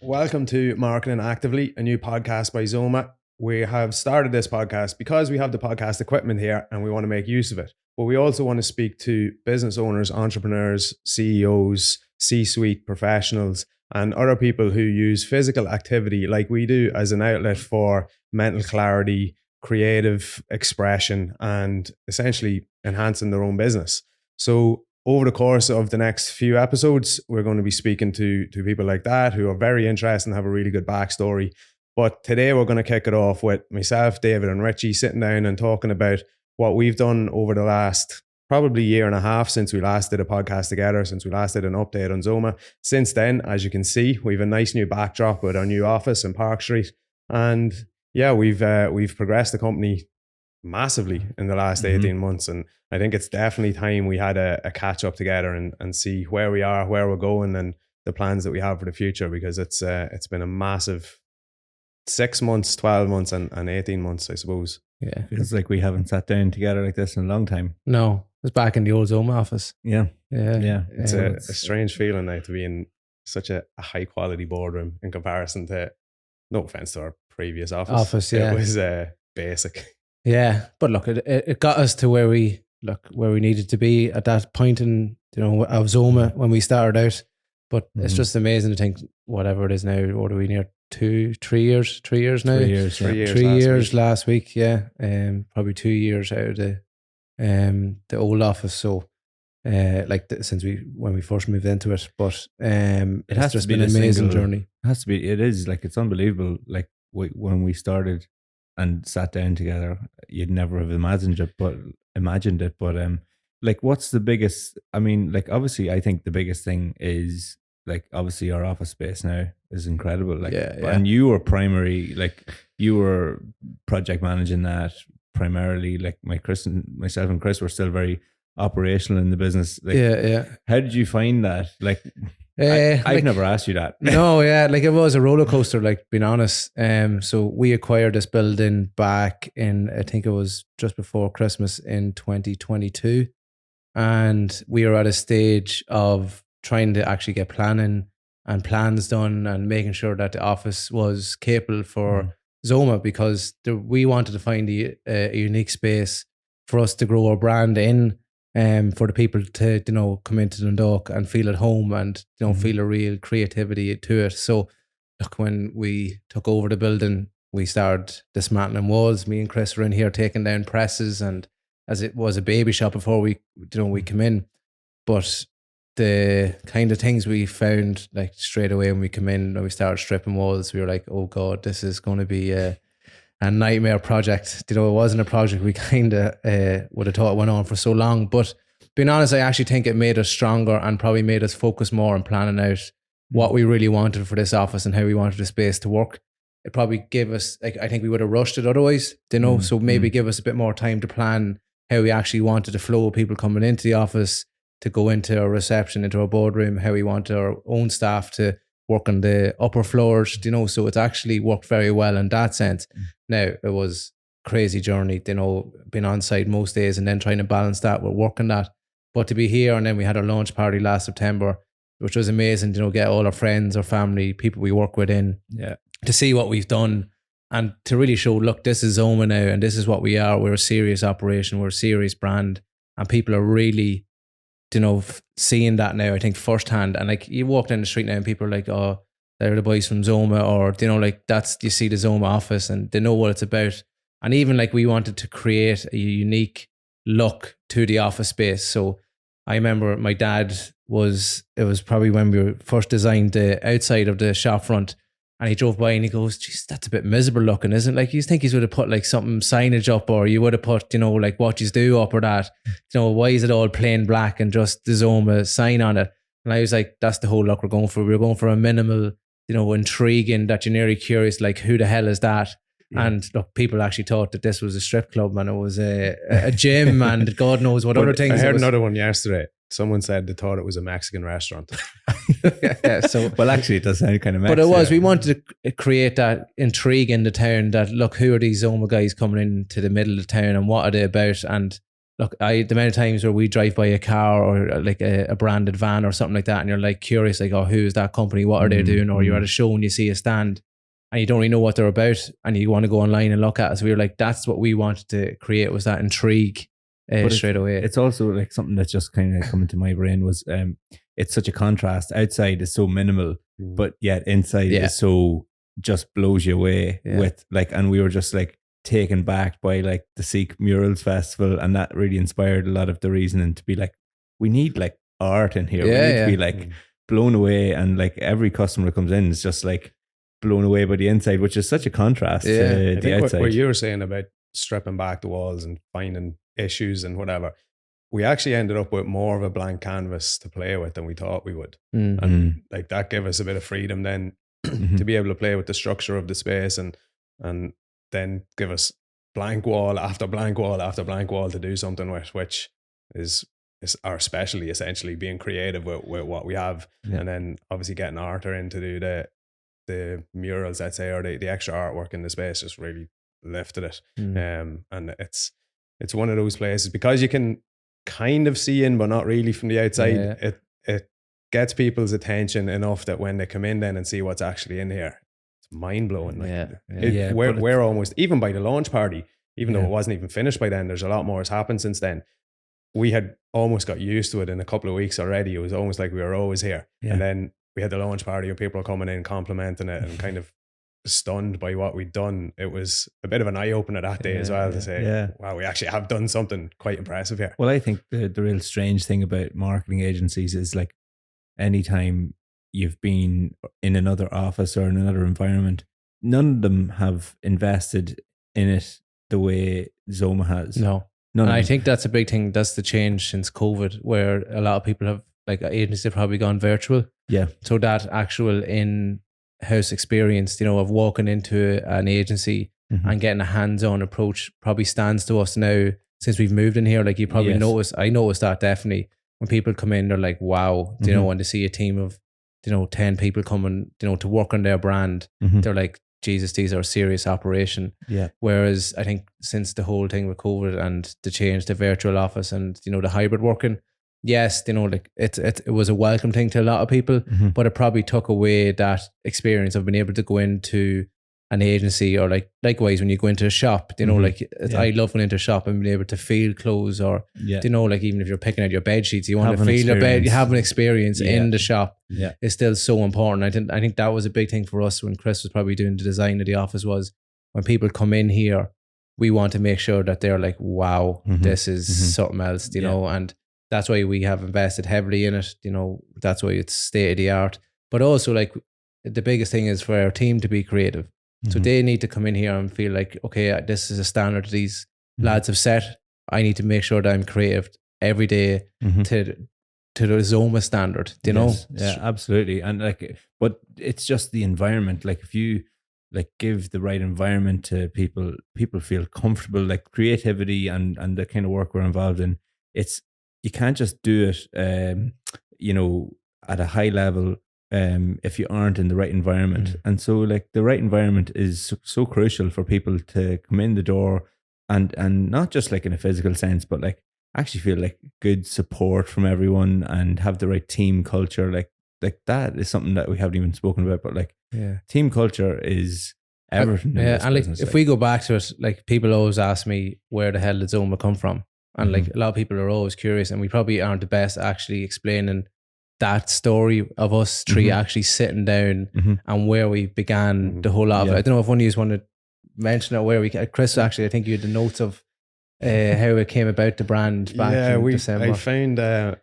Welcome to Marketing Actively, a new podcast by ZOMA. We have started this podcast because we have the podcast equipment here and we want to make use of it. But we also want to speak to business owners, entrepreneurs, CEOs, C-suite professionals, and other people who use physical activity like we do as an outlet for mental clarity, creative expression, and essentially enhancing their own business. So over the course of the next few episodes, we're going to be speaking to people like that who are very interested and have a really good backstory. But today we're going to kick it off with myself, David, and Richie sitting down and talking about what we've done over the last probably year and a half since we last did a podcast together, since we last did an update on ZOMA. Since then, as you can see, we have a nice new backdrop with our new office in Park Street. And yeah, we've progressed the company massively in the last 18 months. And I think it's definitely time we had a catch up together and see where we are, where we're going, and the plans that we have for the future, because it's been a massive 6 months, 12 months and 18 months, I suppose. Yeah, feels like we haven't sat down together like this in a long time. No, it was back in the old ZOMA office. Yeah. It's a strange feeling now to be in such a high quality boardroom in comparison to, no offense to our previous office. Yeah. It was basic. Yeah, but look, it got us to where we needed to be at that point in, of ZOMA when we started out. But it's just amazing to think whatever it is now. What are we near? 3 years now? 3 years. 3 years last week. Yeah, probably 2 years out of the old office. So, since when we first moved into it, but it has just been an amazing journey. It has to be. It is it's unbelievable. Like when we started and sat down together, you'd never have imagined it. But what's the biggest? I mean, obviously, I think the biggest thing is obviously our office space now is incredible. And you were you were project managing that primarily. Myself and Chris were still very operational in the business. How did you find that? I've never asked you that. No, yeah, it was a roller coaster, being honest. So we acquired this building back in, I think it was just before Christmas in 2022. And we were at a stage of trying to actually get planning and plans done and making sure that the office was capable for ZOMA, because we wanted to find a unique space for us to grow our brand in. For the people to come into Dundalk and feel at home and feel a real creativity to it. So look, when we took over the building, we started dismantling walls. Me and Chris were in here taking down presses, and as it was a baby shop before we come in. But the kind of things we found straight away when we come in, when we started stripping walls, we were like, oh God, this is going to be a nightmare project. It wasn't a project we kind of would have thought it went on for so long. But being honest, I actually think it made us stronger and probably made us focus more on planning out what we really wanted for this office and how we wanted the space to work. It probably gave us, I think we would have rushed it otherwise, so maybe give us a bit more time to plan how we actually wanted the flow of people coming into the office, to go into our reception, into our boardroom, how we wanted our own staff to work on the upper floors, so it's actually worked very well in that sense. Now, it was a crazy journey, being on site most days and then trying to balance that with working that. But to be here, and then we had our launch party last September, which was amazing, get all our friends, our family, people we work with in, to see what we've done and to really show, look, this is ZOMA now and this is what we are. We're a serious operation, we're a serious brand, and people are really seeing that now, I think, firsthand. And you walk down the street now and people are like, oh, they're the boys from ZOMA, or, you see the ZOMA office and they know what it's about. And even we wanted to create a unique look to the office space. So I remember my dad it was probably when we first designed the outside of the shop front, and he drove by and he goes, geez, that's a bit miserable looking, isn't it? You think he would have put something signage up, or you would have put, what you do up, or that, why is it all plain black and just the ZOMA sign on it? And I was like, that's the whole look we're going for. We're going for a minimal, intriguing, that you're nearly curious, who the hell is that? Yeah. And look, people actually thought that this was a strip club and it was a gym and God knows what other things. I heard another one yesterday. Someone said they thought it was a Mexican restaurant. Well, actually, it does sound kind of Mexican. But it was. We wanted to create that intrigue in the town. That look, who are these ZOMA guys coming into the middle of the town, and what are they about? And look, the amount of times where we drive by a car or like a branded van or something like that, and you're like curious, like, oh, who is that company? What are they doing? Or you're at a show and you see a stand and you don't really know what they're about and you want to go online and look at it. So we were like, that's what we wanted to create, was that intrigue straight away. It's also like something that's just kind of coming to my brain was it's such a contrast. Outside is so minimal, but yet inside is so just blows you away with like, and we were just like taken back by like the Seek Murals Festival, and that really inspired a lot of the reasoning to be like, we need like art in here. We need to be like blown away, and like every customer that comes in is just like blown away by the inside, which is such a contrast to the outside. What you were saying about stripping back the walls and finding issues and whatever, we actually ended up with more of a blank canvas to play with than we thought we would. And like that gave us a bit of freedom then to be able to play with the structure of the space and then give us blank wall after blank wall after blank wall to do something with, which is our specialty, essentially being creative with what we have. And then obviously getting Arthur in to do the murals, I'd say, or the extra artwork in the space just really lifted it. And it's one of those places, because you can kind of see in but not really from the outside, it gets people's attention enough that when they come in then and see what's actually in here, mind-blowing. We're almost, even by the launch party, even though it wasn't even finished by then, there's a lot more has happened since then. We had almost got used to it in a couple of weeks already. It was almost like we were always here. And then we had the launch party and people were coming in complimenting it and kind of stunned by what we'd done. It was a bit of an eye-opener that day as well, to say, wow, we actually have done something quite impressive here. Well, I think the real strange thing about marketing agencies is like anytime you've been in another office or in another environment, none of them have invested in it the way ZOMA has. No. And I think that's a big thing. That's the change since COVID, where a lot of people have, like, agencies have probably gone virtual. Yeah. So that actual in-house experience, you know, of walking into an agency and getting a hands-on approach probably stands to us now since we've moved in here. Like, you probably noticed, I noticed that definitely. When people come in, they're like, wow, you know, when they see a team of, 10 people coming, to work on their brand, they're like, Jesus, these are a serious operation. Yeah. Whereas I think since the whole thing with COVID and the change to virtual office and, the hybrid working, yes, like it was a welcome thing to a lot of people, but it probably took away that experience of being able to go into an agency, or likewise when you go into a shop, I love going into a shop and being able to feel clothes, or like even if you're picking out your bed sheets, you want to feel your bed, you have an experience in the shop. Yeah, it's still so important. I think that was a big thing for us when Chris was probably doing the design of the office, was when people come in here, we want to make sure that they're like, wow, this is something else, know, and that's why we have invested heavily in it. That's why it's state of the art. But also, like, the biggest thing is for our team to be creative. So they need to come in here and feel like, okay, this is a standard these lads have set. I need to make sure that I'm creative every day to the ZOMA standard, you know? Yeah, absolutely. And like, but it's just the environment. Like, if you like give the right environment to people, people feel comfortable, like creativity and the kind of work we're involved in. You can't just do it, at a high level, if you aren't in the right environment. And so like the right environment is so crucial for people to come in the door and not just like in a physical sense, but like actually feel like good support from everyone and have the right team culture. Like that is something that we haven't even spoken about, but like team culture is everything. And like, if we go back to it, like, people always ask me, where the hell did ZOMA come from? And like, a lot of people are always curious, and we probably aren't the best at actually explaining that story of us three actually sitting down and where we began the whole lot of it. I don't know if one of you want to mention it, where we, Chris, actually, I think you had the notes of how it came about, the brand back in December. I found a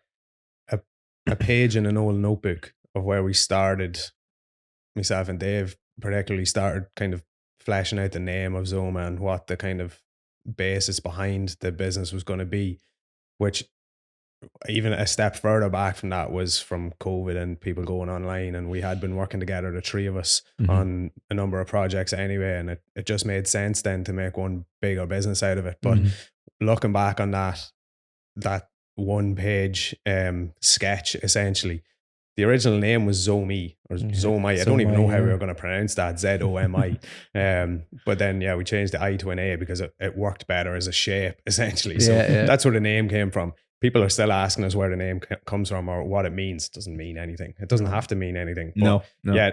page in an old notebook of where we started, myself and Dave particularly started kind of fleshing out the name of ZOMA and what the kind of basis behind the business was going to be, which even a step further back from that was from COVID and people going online, and we had been working together, the three of us, on a number of projects anyway, and it just made sense then to make one bigger business out of it. But looking back on that one page sketch, essentially, the original name was ZOMA or ZOMA. I don't even know how we were going to pronounce that, ZOMI. But then, we changed the I to an A because it worked better as a shape, essentially. So that's where the name came from. People are still asking us where the name comes from or what it means. It doesn't mean anything. It doesn't have to mean anything. But no. Yeah.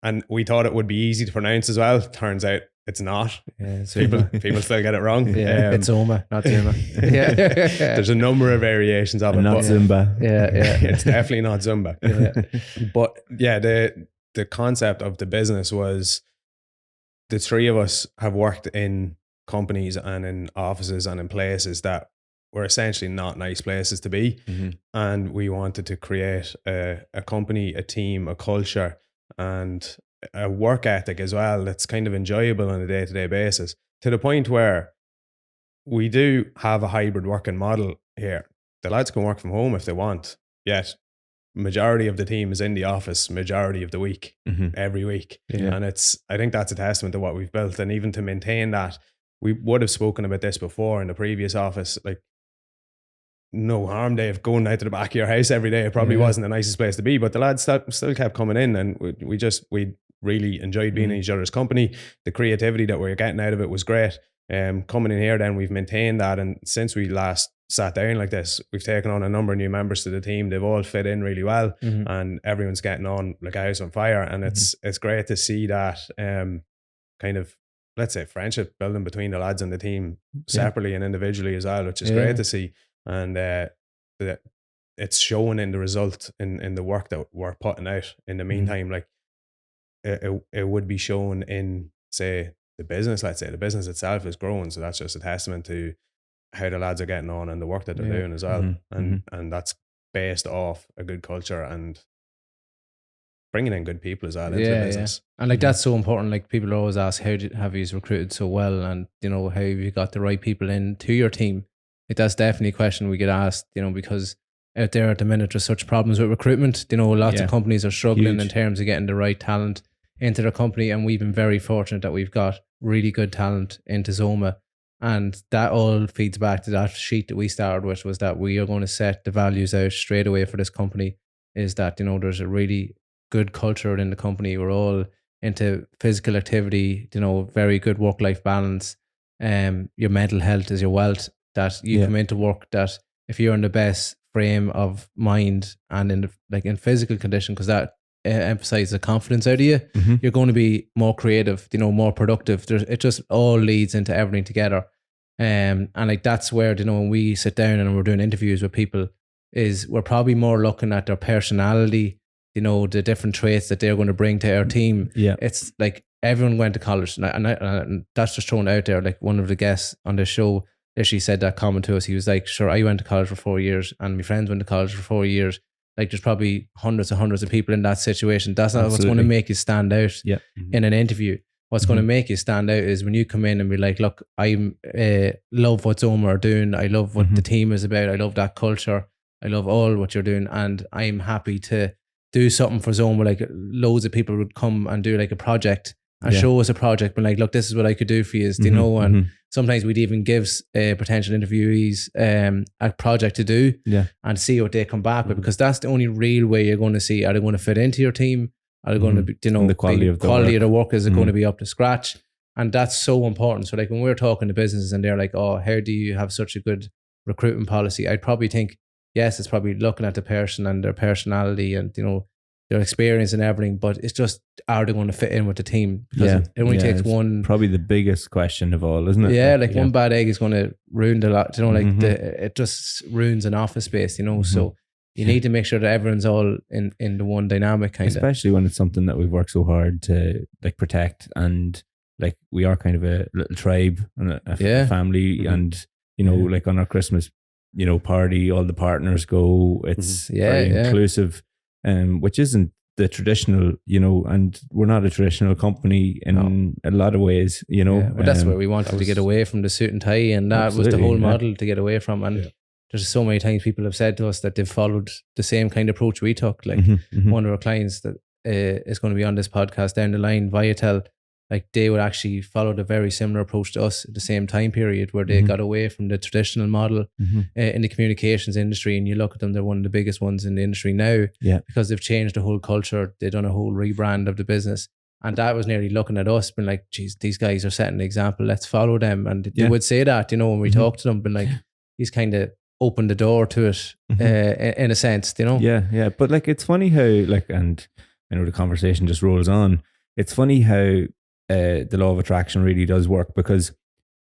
And we thought it would be easy to pronounce as well. Turns out it's not. Yeah, people still get it wrong. Yeah, it's ZOMA, not Zuma. There's a number of variations of it. Not Zumba. Yeah. It's definitely not Zumba. But the concept of the business was the three of us have worked in companies and in offices and in places that were essentially not nice places to be. And we wanted to create a company, a team, a culture, and a work ethic as well that's kind of enjoyable on a day-to-day basis, to the point where we do have a hybrid working model here. The lads can work from home if they want, yet majority of the team is in the office majority of the week, every week. And I think that's a testament to what we've built. And even to maintain that, we would have spoken about this before in the previous office, like, no harm, Dave, going out to the back of your house every day. It probably wasn't the nicest place to be, but the lads still kept coming in, and we really enjoyed being in each other's company. The creativity that we were getting out of it was great. Coming in here, then we've maintained that, and since we last sat down like this, we've taken on a number of new members to the team. They've all fit in really well, and everyone's getting on like a house on fire. And it's great to see that kind of, let's say, friendship building between the lads and the team separately and individually as well, which is great to see. And it's showing in the result in the work that we're putting out. In the meantime, like it would be shown in, say, the business. Let's say the business itself is growing, so that's just a testament to how the lads are getting on and the work that they're doing as well. And that's based off a good culture and bringing in good people as well into the business. And like that's so important. Like people always ask, how have you recruited so well, and how have you got the right people into your team? Like that's definitely a question we get asked, because out there at the minute there's such problems with recruitment. Lots of companies are struggling in terms of getting the right talent into their company, and we've been very fortunate that we've got really good talent into ZOMA, and that all feeds back to that sheet that we started with, was that we are going to set the values out straight away for this company. Is that there's a really good culture in the company. We're all into physical activity, very good work-life balance. Your mental health is your wealth. That you come into work, that if you're in the best frame of mind and in physical condition, because that emphasizes the confidence out of you, you're going to be more creative, more productive. It just all leads into everything together. And like that's where, when we sit down and we're doing interviews with people, is we're probably more looking at their personality, the different traits that they're going to bring to our team. It's like everyone went to college, and that's just thrown out there. Like one of the guests on this show literally said that comment to us. He was like, sure, I went to college for 4 years and my friends went to college for 4 years. Like there's probably hundreds and hundreds of people in that situation. That's not what's going to make you stand out in an interview. What's going to make you stand out is when you come in and be like, look, I love what ZOMA are doing. I love what the team is about. I love that culture. I love all what you're doing. And I'm happy to do something for ZOMA. Like loads of people would come and do like a project and show us a project, but like, look, this is what I could do for you, and sometimes we'd even give potential interviewees a project to do and see what they come back with, because that's the only real way you're going to see, are they going to fit into your team? Are they going to be, the quality of the work, is it going to be up to scratch? And that's so important. So like when we're talking to businesses and they're like, oh, how do you have such a good recruitment policy? I'd probably think, yes, it's probably looking at the person and their personality and, their experience and everything, but it's just, are they going to fit in with the team? Because it only takes one. Probably the biggest question of all, isn't it? Yeah, like one bad egg is going to ruin the lot. It just ruins an office space, So you need to make sure that everyone's all in the one dynamic kind of. Especially when it's something that we've worked so hard to like protect, and like we are kind of a little tribe and a family, and like on our Christmas party, all the partners go. It's very inclusive. Which isn't the traditional, and we're not a traditional company in a lot of ways, But that's where we wanted to get away from the suit and tie, and that was the whole model to get away from. And there's so many times people have said to us that they've followed the same kind of approach we took. Like one of our clients that is going to be on this podcast down the line, Viatel, like they would actually follow the very similar approach to us at the same time period, where they got away from the traditional model in the communications industry. And you look at them, they're one of the biggest ones in the industry now, because they've changed the whole culture. They've done a whole rebrand of the business. And that was nearly looking at us, being like, geez, these guys are setting an example. Let's follow them. And they would say that, you know, when we talk to them, but like, he's kind of opened the door to it in a sense, you know? Yeah. But like, it's funny how, like, and I know the conversation just rolls on. It's funny how the law of attraction really does work, because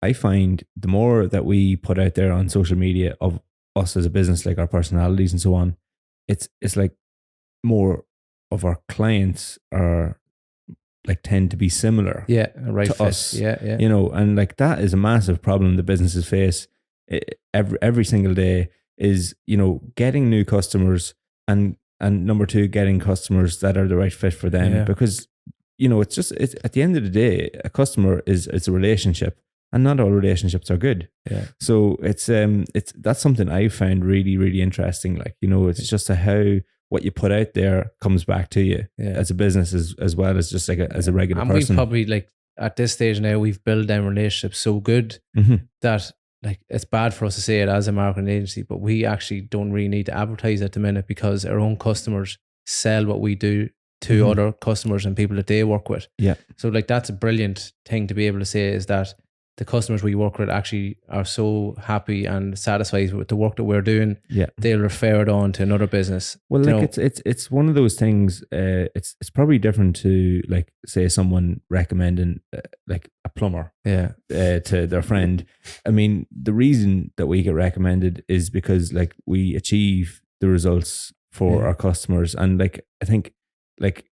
I find the more that we put out there on social media of us as a business, like our personalities and so on, it's like more of our clients are like tend to be similar to fit. Us. Yeah. You know, and like that is a massive problem the businesses face every single day, is, you know, getting new customers and number two, getting customers that are the right fit for them. Because, you know, it's at the end of the day, a customer it's a relationship, and not all relationships are good. So it's that's something I found really, really interesting. Like, you know, it's just how what you put out there comes back to you as a business as well as just like as a regular person. And we probably, like, at this stage now, we've built them relationships so good that, like, it's bad for us to say it as a marketing agency, but we actually don't really need to advertise at the minute, because our own customers sell what we do to other customers and people that they work with. So like, that's a brilliant thing to be able to say, is that the customers we work with actually are so happy and satisfied with the work that we're doing. They'll refer it on to another business. Well, like, it's one of those things. It's probably different to, like, say someone recommending like a plumber to their friend. I mean, the reason that we get recommended is because, like, we achieve the results for our customers. And like, I think, like,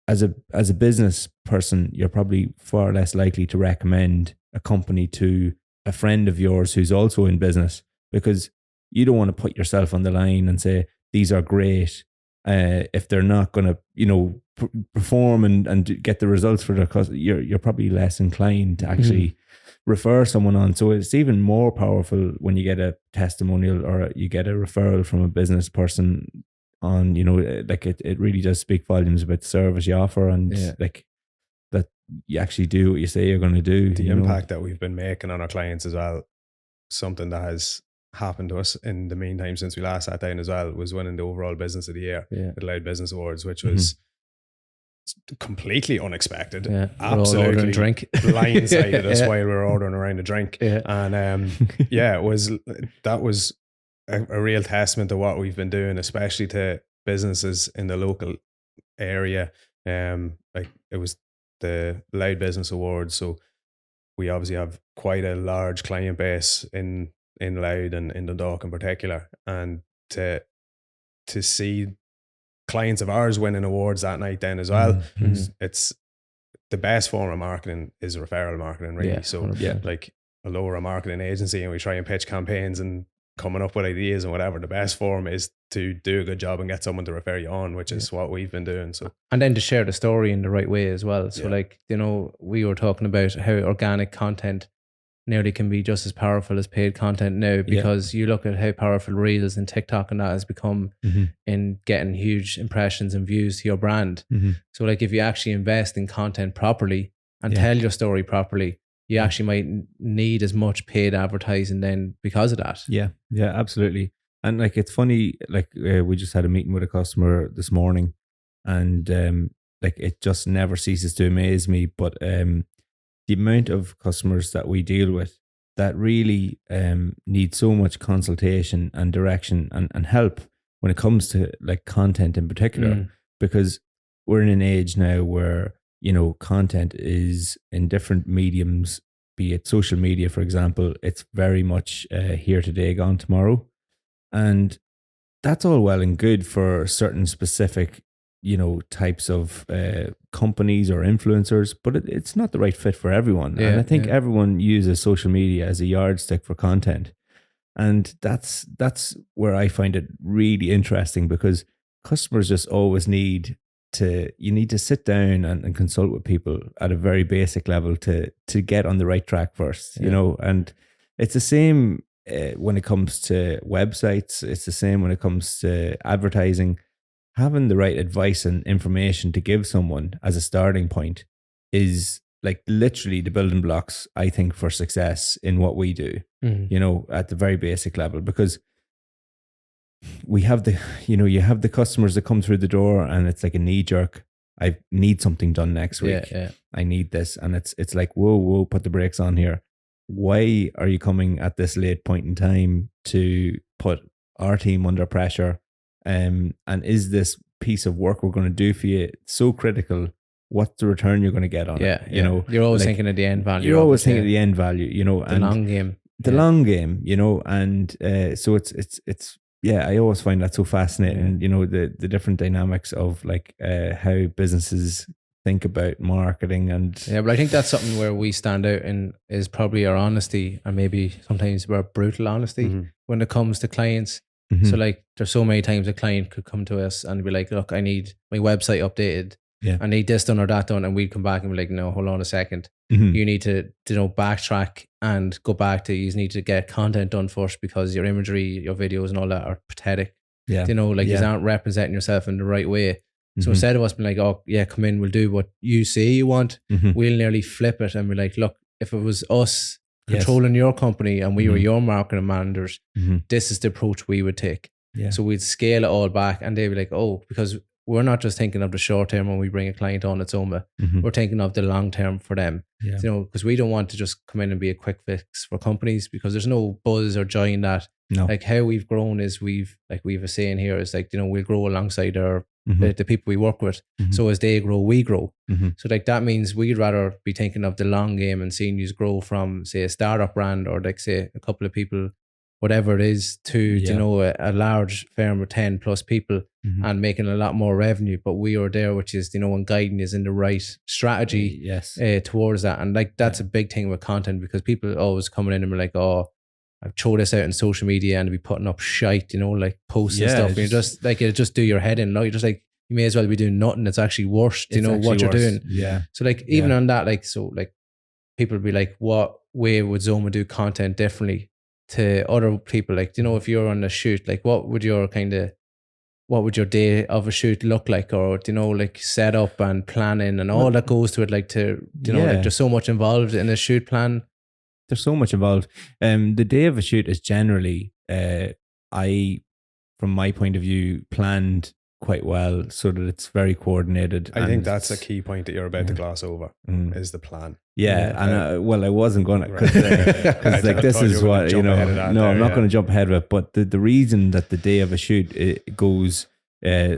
as a business person, you're probably far less likely to recommend a company to a friend of yours who's also in business, because you don't want to put yourself on the line and say these are great if they're not going to, you know, perform and get the results for their customer. You're probably less inclined to actually refer someone on. So it's even more powerful when you get a testimonial or you get a referral from a business person on, you know, like it really does speak volumes about the service you offer, and like that you actually do what you say you're going to do. The impact that we've been making on our clients as well, something that has happened to us in the meantime since we last sat down as well, was winning the overall business of the year at the Loud Business Awards, which was completely unexpected. Absolutely blindsided us while we were ordering around a drink. And that was a real testament to what we've been doing, especially to businesses in the local area. Like, it was the Loud Business Awards, so we obviously have quite a large client base in Loud and in Dundalk in particular, and to see clients of ours winning awards that night then as well, it's the best form of marketing is referral marketing, really. So like, although we're a marketing agency and we try and pitch campaigns and coming up with ideas and whatever, the best form is to do a good job and get someone to refer you on, which is what we've been doing. So, and then to share the story in the right way as well. So like, you know, we were talking about how organic content nearly can be just as powerful as paid content now, because you look at how powerful Reels and TikTok and that has become in getting huge impressions and views to your brand. So like, if you actually invest in content properly and tell your story properly, you actually might need as much paid advertising then because of that. Yeah, absolutely. And like, it's funny, like we just had a meeting with a customer this morning, and like, it just never ceases to amaze me. But the amount of customers that we deal with that really need so much consultation and direction and help when it comes to like content in particular, because we're in an age now where, you know, content is in different mediums, be it social media, for example. It's very much here today, gone tomorrow. And that's all well and good for certain specific, you know, types of companies or influencers, but it's not the right fit for everyone. And I think everyone uses social media as a yardstick for content. And that's where I find it really interesting, because customers just always need to sit down and consult with people at a very basic level to get on the right track first, you know. And it's the same when it comes to websites. It's the same when it comes to advertising. Having the right advice and information to give someone as a starting point is like literally the building blocks, I think, for success in what we do, you know, at the very basic level, because we have the, you know, you have the customers that come through the door and it's like a knee jerk. I need something done next week. I need this. And it's like, whoa, put the brakes on here. Why are you coming at this late point in time to put our team under pressure? And is this piece of work we're going to do for you so critical? What's the return you're going to get on it? You know, you're always like, thinking of the end value. You're always thinking of the end value, you know, the long game. The long game, you know, and so it's yeah, I always find that so fascinating, you know, the different dynamics of like how businesses think about marketing and but I think that's something where we stand out in is probably our honesty, and maybe sometimes our brutal honesty when it comes to clients. So like there's so many times a client could come to us and be like, look, I need my website updated. I need this done or that done. And we'd come back and be like, no, hold on a second. You need to, you know, backtrack and go back to, you need to get content done first because your imagery, your videos and all that are pathetic. You know, like you aren't representing yourself in the right way. So instead of us being like, oh yeah, come in, we'll do what you say you want, we'll nearly flip it and be like, look, if it was us controlling your company and we were your marketing managers, this is the approach we would take. So we'd scale it all back, and they'd be like, oh, because we're not just thinking of the short term when we bring a client on at ZOMA, we're thinking of the long term for them. You know, because we don't want to just come in and be a quick fix for companies, because there's no buzz or joy in that. Like how we've grown is we've a saying here is like, you know, we'll grow alongside our the people we work with. So as they grow, we grow. So like that means we'd rather be thinking of the long game and seeing you grow from, say, a startup brand or like say a couple of people, whatever it is, to you know, a large firm with 10 plus people and making a lot more revenue. But we are there, which is, you know, and guiding is in the right strategy towards that. And like that's a big thing with content, because people always coming in and be like, oh, I've throw this out on social media and be putting up shite, you know, like posts and stuff. And you're just like, it just do your head in. Like, you're just like, you may as well be doing nothing. It's actually worse, you know, what you're doing. So like, even on that, like, so like people would be like, what way would ZOMA do content differently to other people? Like, you know, if you're on a shoot, like what would your day of a shoot look like? Or, you know, like setup and planning and all that goes to it, like to, you know, like there's so much involved in a shoot plan. There's so much involved. The day of a shoot is generally, I, from my point of view, planned quite well so that it's very coordinated. I think that's a key point that you're about to gloss over is the plan. Well, I wasn't going to, because like this is what, you know, I'm not going to jump ahead of it. But the reason that the day of a shoot it goes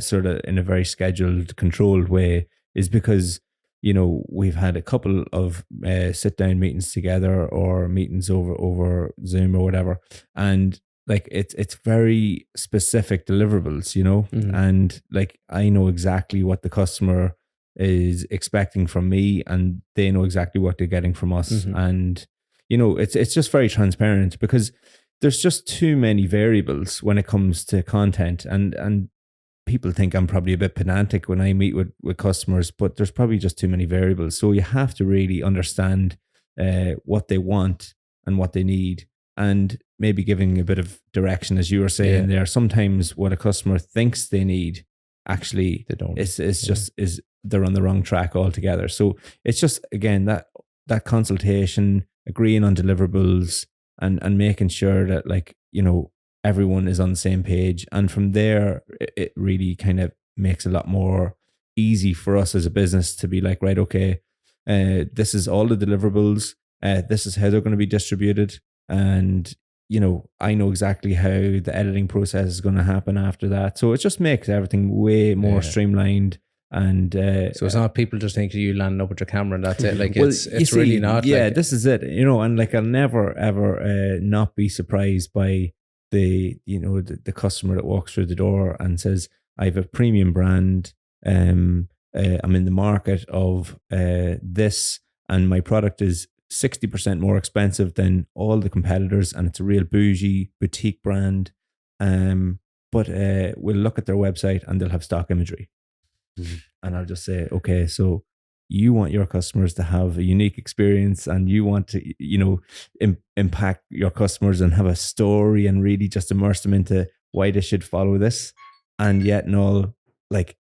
sort of in a very scheduled, controlled way is because, you know, we've had a couple of sit down meetings together or meetings over Zoom or whatever, and like it's very specific deliverables, you know, and like I know exactly what the customer is expecting from me, and they know exactly what they're getting from us, and you know, it's just very transparent, because there's just too many variables when it comes to content, and people think I'm probably a bit pedantic when I meet with customers, but there's probably just too many variables. So you have to really understand what they want and what they need, and maybe giving a bit of direction, as you were saying there. Sometimes what a customer thinks they need, actually they don't. It's just they're on the wrong track altogether. So it's just, again, that consultation, agreeing on deliverables, and making sure that, like, you know, everyone is on the same page. And from there, it really kind of makes a lot more easy for us as a business to be like, right, okay, this is all the deliverables. This is how they're going to be distributed. And, you know, I know exactly how the editing process is going to happen after that. So it just makes everything way more streamlined. And so it's not people just thinking you landing up with your camera and that's it. Like, well, it's really not. Yeah, like, this is it. You know, and like I'll never ever not be surprised by the customer that walks through the door and says, I have a premium brand, I'm in the market of this, and my product is 60% more expensive than all the competitors, and it's a real bougie boutique brand, but we'll look at their website and they'll have stock imagery. And I'll just say, okay, so you want your customers to have a unique experience, and you want to, you know, impact your customers and have a story and really just immerse them into why they should follow this. And yet, no, like,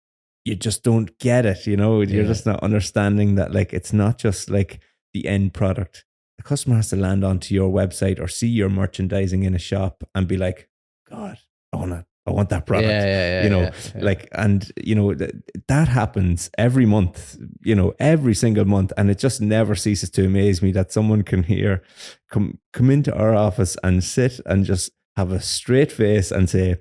you just don't get it, you know, you're just not understanding that, like, it's not just like the end product. The customer has to land onto your website or see your merchandising in a shop and be like, God, I want that product, you know, like, and you know, that happens every month, you know, every single month. And it just never ceases to amaze me that someone can come into our office and sit and just have a straight face and say,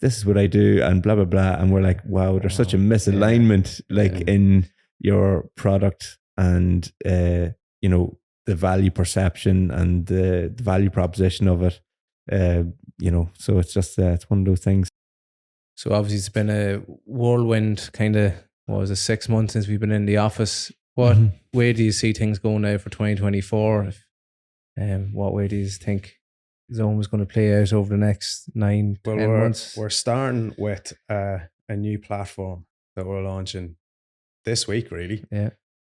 this is what I do and blah, blah, blah. And we're like, wow, there's such a misalignment, in your product and, you know, the value perception and the value proposition of it. You know, so it's just, it's one of those things. So obviously it's been a whirlwind kind of, 6 months since we've been in the office. What way do you see things going now for 2024? What way do you think ZOMA's going to play out over the next 10 months? We're starting with a new platform that we're launching this week, really,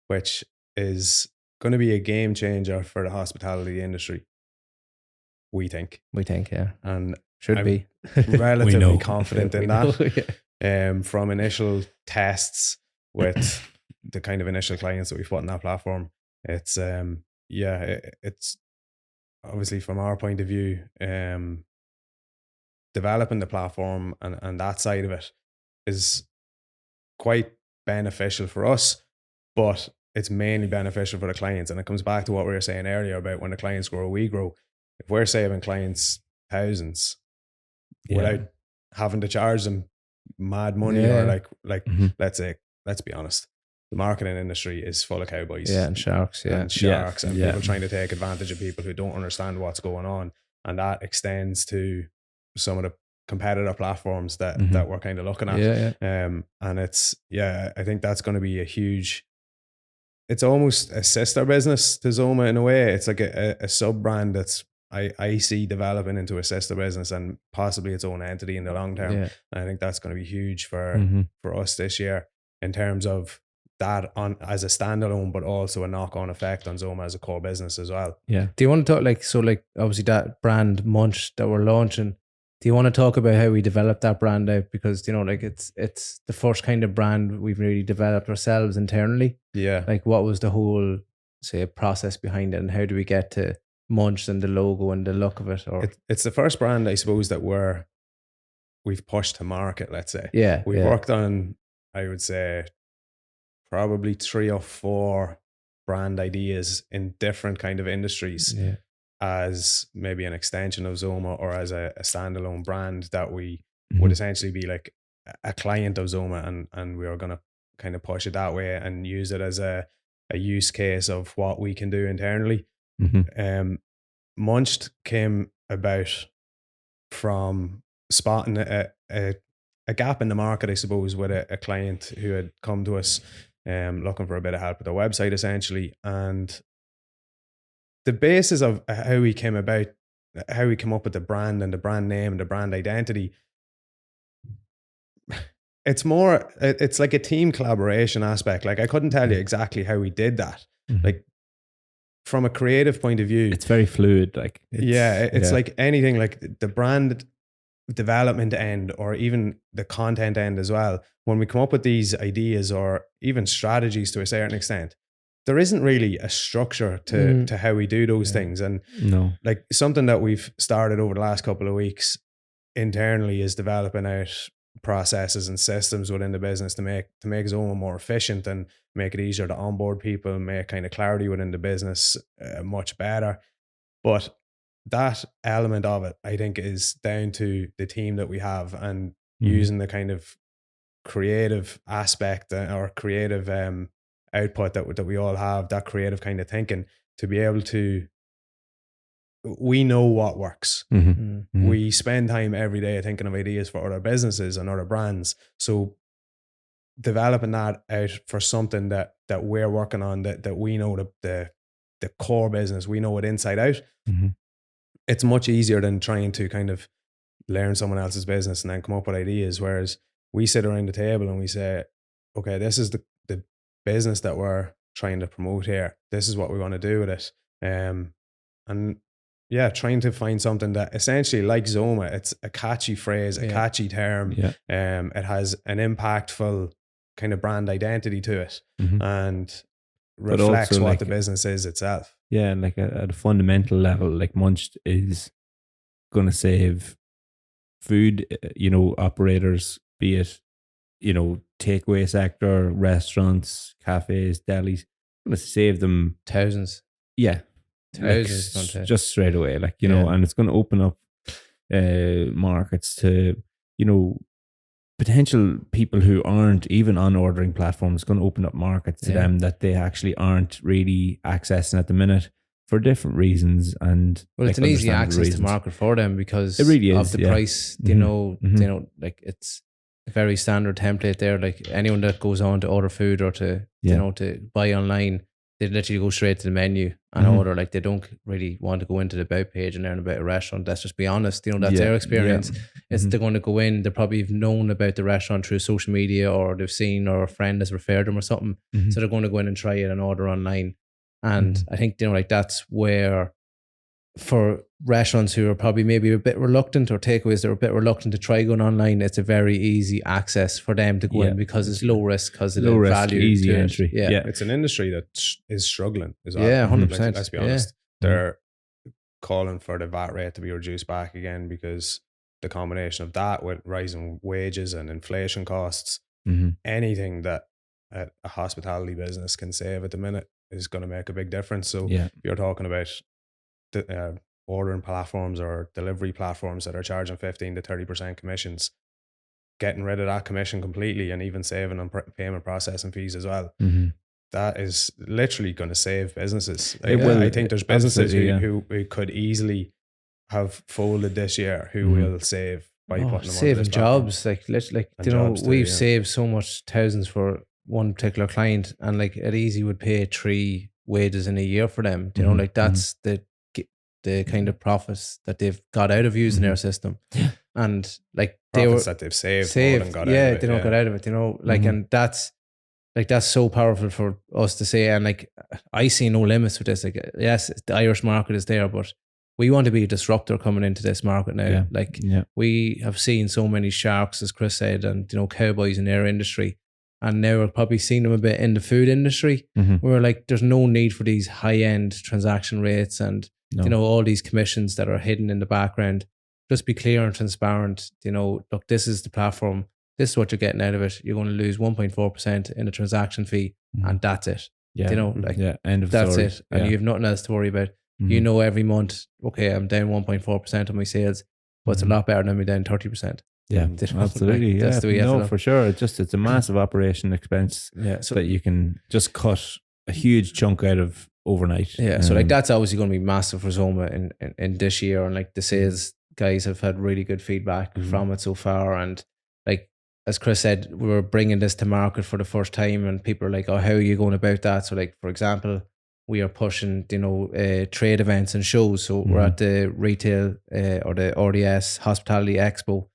which is going to be a game changer for the hospitality industry. We think, yeah, and should be relatively confident in that. From initial tests with the kind of initial clients that we've put on that platform, it's it's obviously from our point of view, developing the platform and that side of it is quite beneficial for us, but it's mainly beneficial for the clients. And it comes back to what we were saying earlier about when the clients grow, we grow. If we're saving clients thousands without having to charge them mad money or let's be honest, the marketing industry is full of cowboys and sharks and people trying to take advantage of people who don't understand what's going on, and that extends to some of the competitor platforms that we're kind of looking at. And it's I think that's going to be a huge, it's almost a sister business to ZOMA in a way. It's like a sub brand that's I see developing into a sister business and possibly its own entity in the long term. And I think that's going to be huge for us this year in terms of that on as a standalone, but also a knock-on effect on ZOMA as a core business as well. Do you want to talk like obviously that brand munchd that we're launching? Do you want to talk about how we developed that brand out? Because, you know, like it's the first kind of brand we've really developed ourselves internally. Like what was the whole, say, process behind it, and how do we get to munchd and the logo and the look of it? Or it's the first brand, I suppose, that we've pushed to market, let's say. We've worked on, I would say, probably 3 or 4 brand ideas in different kind of industries as maybe an extension of ZOMA or as a standalone brand that we would essentially be like a client of ZOMA, and we were going to kind of push it that way and use it as a use case of what we can do internally. munchd came about from spotting a gap in the market, I suppose, with a client who had come to us looking for a bit of help with their website, essentially. And the basis of how we came up with the brand and the brand name and the brand identity, it's like a team collaboration aspect. Like I couldn't tell you exactly how we did that. Like from a creative point of view, it's very fluid. Like it's like anything, like the brand development end or even the content end as well. When we come up with these ideas or even strategies to a certain extent, there isn't really a structure to how we do those things. And like something that we've started over the last couple of weeks internally is developing out processes and systems within the business to make ZOMA more efficient and make it easier to onboard people, make kind of clarity within the business much better. But that element of it, I think, is down to the team that we have and using the kind of creative aspect or creative output that we all have, that creative kind of thinking to be able to, we know what works. We spend time every day thinking of ideas for other businesses and other brands. So developing that out for something that we're working on, that we know the core business, we know it inside out. It's much easier than trying to kind of learn someone else's business and then come up with ideas. Whereas we sit around the table and we say, okay, this is the business that we're trying to promote here. This is what we want to do with it. And trying to find something that essentially, like ZOMA, it's a catchy phrase, a catchy term. It has an impactful kind of brand identity to it Mhm. and But reflects also, what like, the business is itself. Yeah, and like at a fundamental level, like munchd is going to save food, operators, be it, takeaway sector, restaurants, cafes, delis, going to save them. Thousands. Yeah. Thousands. Just straight away, Yeah. and it's going to open up markets to, potential people who aren't even on ordering platforms. It's going to open up markets to them that they actually aren't really accessing at the minute for different reasons. And well, it's an easy access to market for them because it really is, of the price. Mm-hmm. Like it's a very standard template there. Like anyone that goes on to order food or to to buy online, they literally go straight to the menu and order. Like they don't really want to go into the about page and learn about a restaurant. Let's just be honest. That's their experience. It's they're going to go in. They probably have known about the restaurant through social media, or they've seen, or a friend has referred them or something. So they're going to go in and try it and order online. And I think that's where, for restaurants who are probably maybe a bit reluctant, or takeaways that are a bit reluctant to try going online, it's a very easy access for them to go in because it's low risk, because of the value, easy entry. Yeah, it's an industry that is struggling as well. 100%. Let's be honest, they're calling for the VAT rate to be reduced back again, because the combination of that with rising wages and inflation costs, anything that a hospitality business can save at the minute is going to make a big difference. So if you're talking about ordering platforms or delivery platforms that are charging 15 to 30% commissions, getting rid of that commission completely and even saving on payment processing fees as well, that is literally going to save businesses. I think there's businesses who could easily have folded this year who will save by putting them saving jobs. We've saved so much, thousands for one particular client, and it easy would pay 3 wages in a year for them. That's the kind of profits that they've got out of using their system. And profits that they've saved and got out of it. They don't get out of it, and that's so powerful for us to say. And I see no limits with this. Yes, the Irish market is there, but we want to be a disruptor coming into this market now. We have seen so many sharks, as Chris said, and cowboys in their industry. And now we're probably seeing them a bit in the food industry, where there's no need for these high-end transaction rates and all these commissions that are hidden in the background. Just be clear and transparent. Look, this is the platform. This is what you're getting out of it. You're going to lose 1.4% in the transaction fee, and that's it. End of that's story. it. And you have nothing else to worry about. Every month, okay, I'm down 1.4% on my sales, but it's a lot better than me down 30%. Yeah, absolutely. That's the way for sure. It's a massive operation expense so that you can just cut a huge chunk out of overnight. Yeah, so that's obviously going to be massive for ZOMA in this year, and the sales guys have had really good feedback from it so far. And as Chris said, we're bringing this to market for the first time, and people are like, "Oh, how are you going about that?" So, for example, we are pushing trade events and shows. So we're at the retail or the RDS Hospitality Expo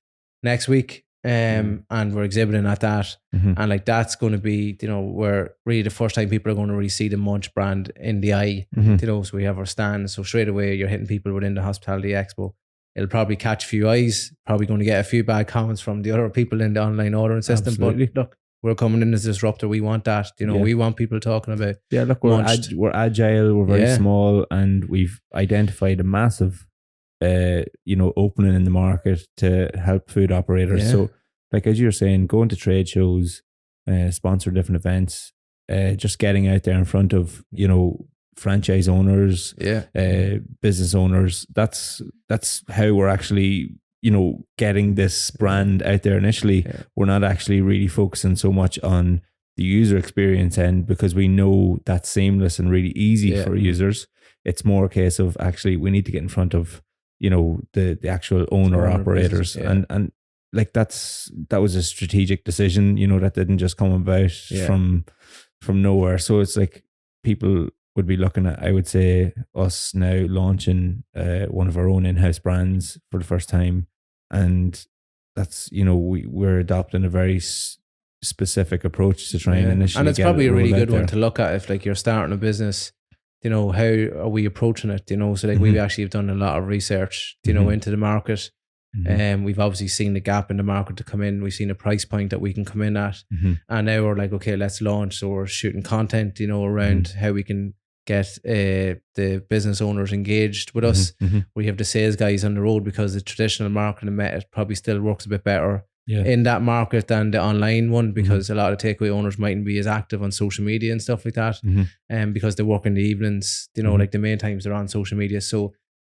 next week, and we're exhibiting at that, and that's going to be where really the first time people are going to really see the Munch brand in the eye. So we have our stand, so straight away you're hitting people within the Hospitality Expo. It'll probably catch a few eyes, probably going to get a few bad comments from the other people in the online ordering system. Absolutely. But look, we're coming in as a disruptor. We want that. We want people talking about. Yeah, look, we're agile, we're very small, and we've identified a massive opening in the market to help food operators. So as you're saying, going to trade shows, sponsor different events, just getting out there in front of franchise owners, business owners. That's how we're actually getting this brand out there initially. We're not actually really focusing so much on the user experience end, because we know that's seamless and really easy for users. It's more a case of actually we need to get in front of the actual owner operators, business, and that was a strategic decision, that didn't just come about from nowhere. So it's people would be looking at, I would say, us now launching one of our own in-house brands for the first time, and that's we're adopting a very specific approach to try and initially, and it's probably a really good one to look at if you're starting a business. How are we approaching it? So we actually have done a lot of research, into the market, We've obviously seen the gap in the market to come in. We've seen a price point that we can come in at. And now we're like, okay, let's launch. So we're shooting content, you know, around how we can get the business owners engaged with us. We have the sales guys on the road, because the traditional marketing method probably still works a bit better in that market than the online one, because a lot of takeaway owners mightn't be as active on social media and stuff like that. And because they work in the evenings, you know, like the main times they're on social media. So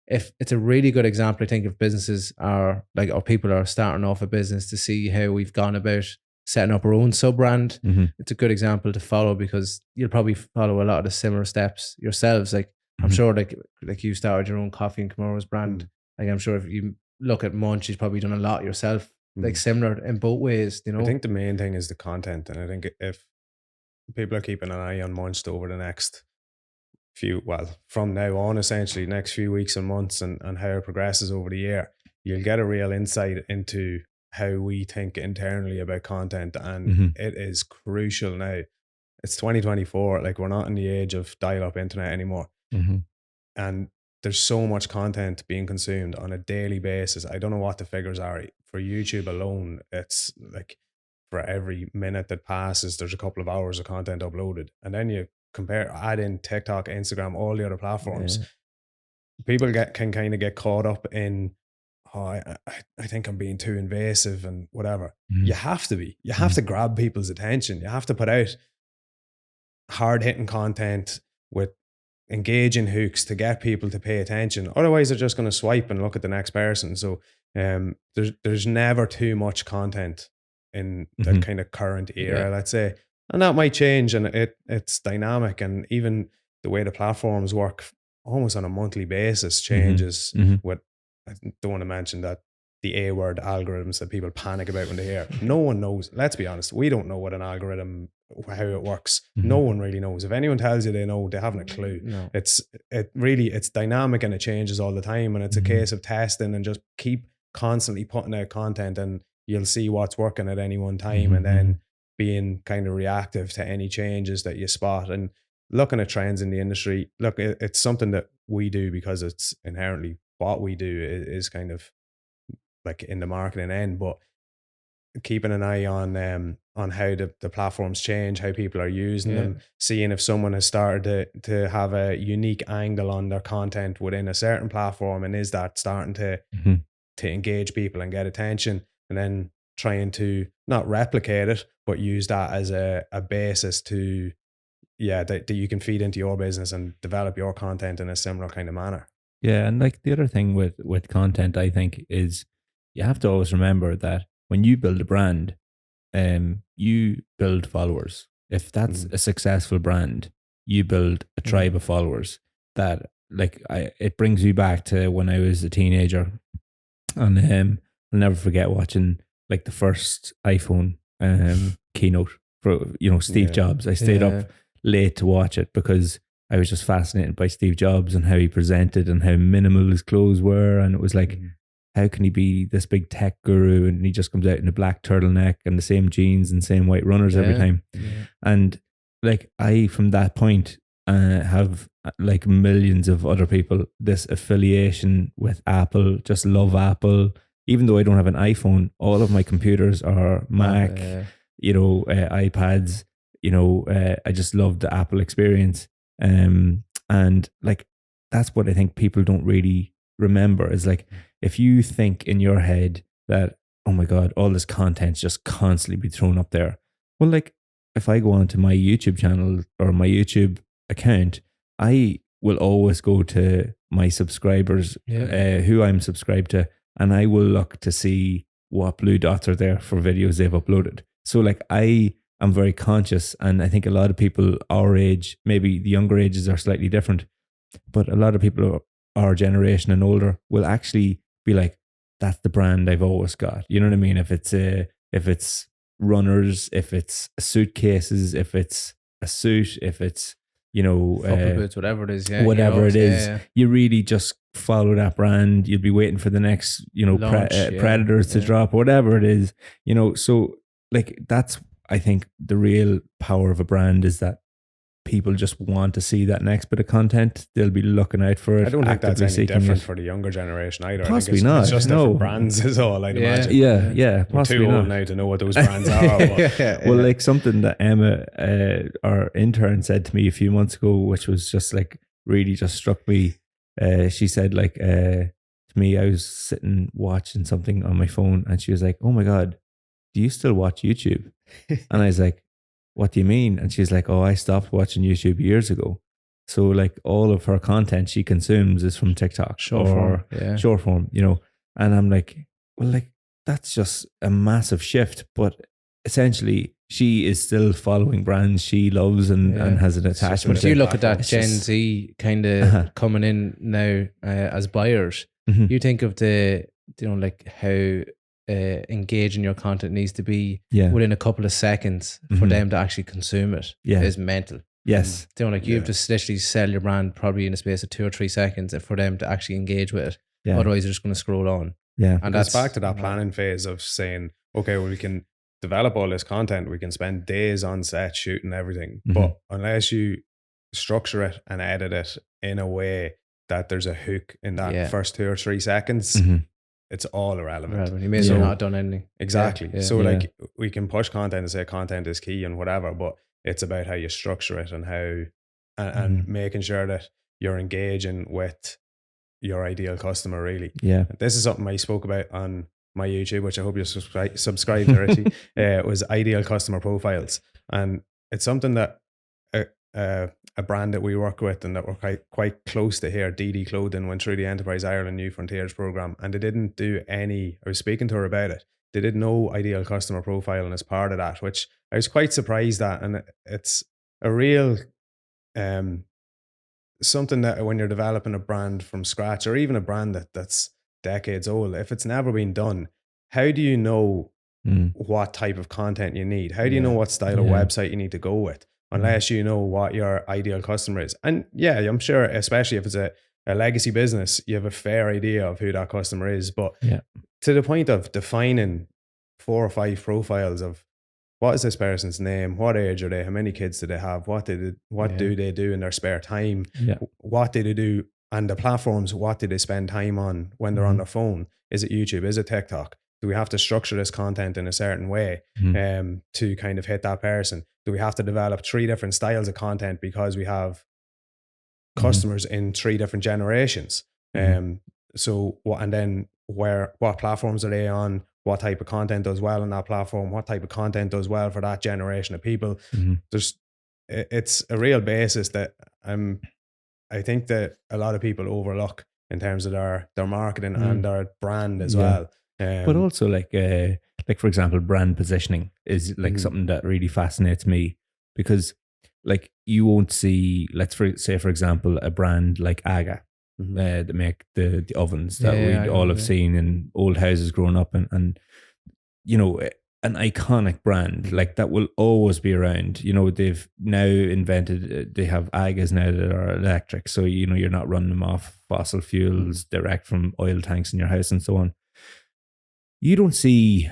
if it's a really good example, I think, if businesses are like, or people are starting off a business, to see how we've gone about setting up our own sub brand, it's a good example to follow, because you'll probably follow a lot of the similar steps yourselves. Like I'm sure like you started your own coffee and Camorra's brand. Like I'm sure if you look at Munch, you've probably done a lot yourself, like similar in both ways, you know. I think the main thing is the content. And I think if people are keeping an eye on munchd over the next from now on, essentially next few weeks and months, and how it progresses over the year, you'll get a real insight into how we think internally about content. And it is crucial now. It's 2024. Like, we're not in the age of dial-up internet anymore. And there's so much content being consumed on a daily basis. I don't know what the figures are for YouTube alone. It's like, for every minute that passes, there's a couple of hours of content uploaded. And then you add in TikTok, Instagram, all the other platforms. People can kind of get caught up in, I think I'm being too invasive and whatever. You have to be. You have to grab people's attention. You have to put out hard-hitting content with engaging hooks to get people to pay attention. Otherwise, they're just going to swipe and look at the next person. So there's never too much content in the kind of current era, let's say. And that might change, and it's dynamic. And even the way the platforms work almost on a monthly basis changes. With, I don't want to mention that the A-word algorithms that people panic about when they hear. No one knows. Let's be honest. We don't know what an algorithm, how it works. No one really knows. If anyone tells you they know, they haven't a clue. No. It's dynamic, and it changes all the time. And it's a case of testing and just keep constantly putting out content, and you'll see what's working at any one time. And then being kind of reactive to any changes that you spot, and looking at trends in the industry. Look, it's something that we do because it's inherently what we do is kind of like in the marketing end, but keeping an eye on how the platforms change, how people are using them, seeing if someone has started to have a unique angle on their content within a certain platform, and is that starting to engage people and get attention, and then trying to not replicate it, but use that as a basis to, that you can feed into your business and develop your content in a similar kind of manner. Yeah. And like the other thing with content, I think, is you have to always remember that when you build a brand, you build followers. If that's a successful brand, you build a tribe of followers that, like, it brings me back to when I was a teenager, and I'll never forget watching like the first iPhone keynote for, Steve Jobs. I stayed up late to watch it because I was just fascinated by Steve Jobs and how he presented and how minimal his clothes were. And it was like, how can he be this big tech guru and he just comes out in a black turtleneck and the same jeans and same white runners every time? And like, I, from that point, have like millions of other people, this affiliation with Apple, just love Apple. Even though I don't have an iPhone, all of my computers are Mac, iPads, I just love the Apple experience. And like, that's what I think people don't really remember, is like, if you think in your head that, oh my God, all this content's just constantly be thrown up there. Well, like, if I go onto my YouTube channel or my YouTube account, I will always go to my subscribers, who I'm subscribed to, and I will look to see what blue dots are there for videos they've uploaded. So like, I am very conscious, and I think a lot of people our age, maybe the younger ages are slightly different, but a lot of people our generation and older will actually be like, that's the brand I've always got. You know what I mean? If it's runners, if it's suitcases, if it's a suit, if it's, boots, whatever it is, whatever it is, you really just follow that brand. You'll be waiting for the next, Launch, Predators to drop, whatever it is, so like, that's, I think, the real power of a brand, is that people just want to see that next bit of content. They'll be looking out for it. I don't think that's any different it. for the younger generation either. Possibly I think not. It's just no. different brands is all, I'd imagine. Yeah, We're possibly too not. old now to know what those brands are. Well, like something that Emma, our intern, said to me a few months ago, which was just like really just struck me. She said like to me, I was sitting watching something on my phone, and she was like, "Oh my God, do you still watch YouTube?" And I was like, "What do you mean?" And she's like, "Oh, I stopped watching YouTube years ago." So like all of her content she consumes is from TikTok short form, you know. And I'm like, well, like that's just a massive shift. But essentially, she is still following brands she loves and has an attachment. But if you look at that Gen Z kind of coming in now as buyers, you think of like how engaging your content needs to be within a couple of seconds for them to actually consume it is mental. Yes. You have to literally sell your brand probably in the space of 2 or 3 seconds for them to actually engage with it. Yeah. Otherwise, they're just going to scroll on. Yeah. And that's back to that planning phase of saying, okay, well, we can develop all this content. We can spend days on set shooting everything. But unless you structure it and edit it in a way that there's a hook in that first 2 or 3 seconds, it's all irrelevant. You may as well not done anything. Exactly. Yeah. So like we can push content and say content is key and whatever, but it's about how you structure it and how and making sure that you're engaging with your ideal customer really. Yeah. This is something I spoke about on my YouTube, which I hope you subscribe to, Richie. It was ideal customer profiles. And it's something that a brand that we work with and that we're quite close to here, DD Clothing, went through the Enterprise Ireland New Frontiers program, and they didn't do any, I was speaking to her about it, they did no ideal customer profiling as part of that, which I was quite surprised at. And it's a real something that when you're developing a brand from scratch, or even a brand that's decades old, if it's never been done, how do you know what type of content you need? How do you know what style of website you need to go with? Unless you know what your ideal customer is. And yeah, I'm sure, especially if it's a legacy business, you have a fair idea of who that customer is. But to the point of defining 4 or 5 profiles of what is this person's name, what age are they, how many kids do they have, what do they do in their spare time, what do they do, and the platforms, what do they spend time on when they're on their phone? Is it YouTube? Is it TikTok? Do we have to structure this content in a certain way to kind of hit that person? Do we have to develop 3 different styles of content because we have customers in 3 different generations? So what, and then what platforms are they on? What type of content does well on that platform? What type of content does well for that generation of people? It's a real basis that I think that a lot of people overlook in terms of their marketing and their brand as well. But also like for example, brand positioning is like something that really fascinates me, because like you won't see, let's say for example, a brand like AGA that make the ovens that we all have seen in old houses growing up, and you know, an iconic brand like that will always be around. You know, they've now invented, they have AGAs now that are electric, so you know you're not running them off fossil fuels direct from oil tanks in your house and so on. You don't see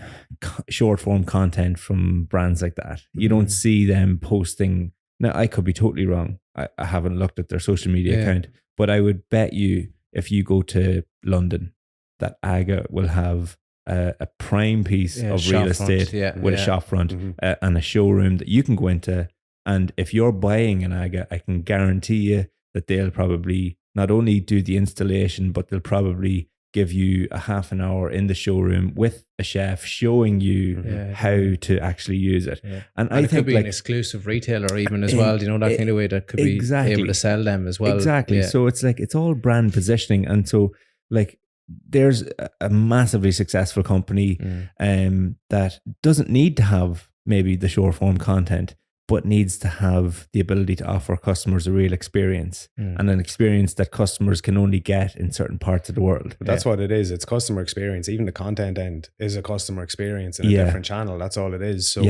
short form content from brands like that. You don't see them posting. Now, I could be totally wrong. I haven't looked at their social media account, but I would bet you if you go to London, that AGA will have a prime piece of real estate with a shop front and a showroom that you can go into. And if you're buying an AGA, I can guarantee you that they'll probably not only do the installation, but they'll probably give you a half an hour in the showroom with a chef showing you how to actually use it. And I think it could be like an exclusive retailer even as well, you know, that kind of way that could be able to sell them as well. Exactly. So it's like, it's all brand positioning. And so like there's a massively successful company that doesn't need to have maybe the short form content, but needs to have the ability to offer customers a real experience and an experience that customers can only get in certain parts of the world. But that's what it is. It's customer experience. Even the content end is a customer experience in a different channel. That's all it is. So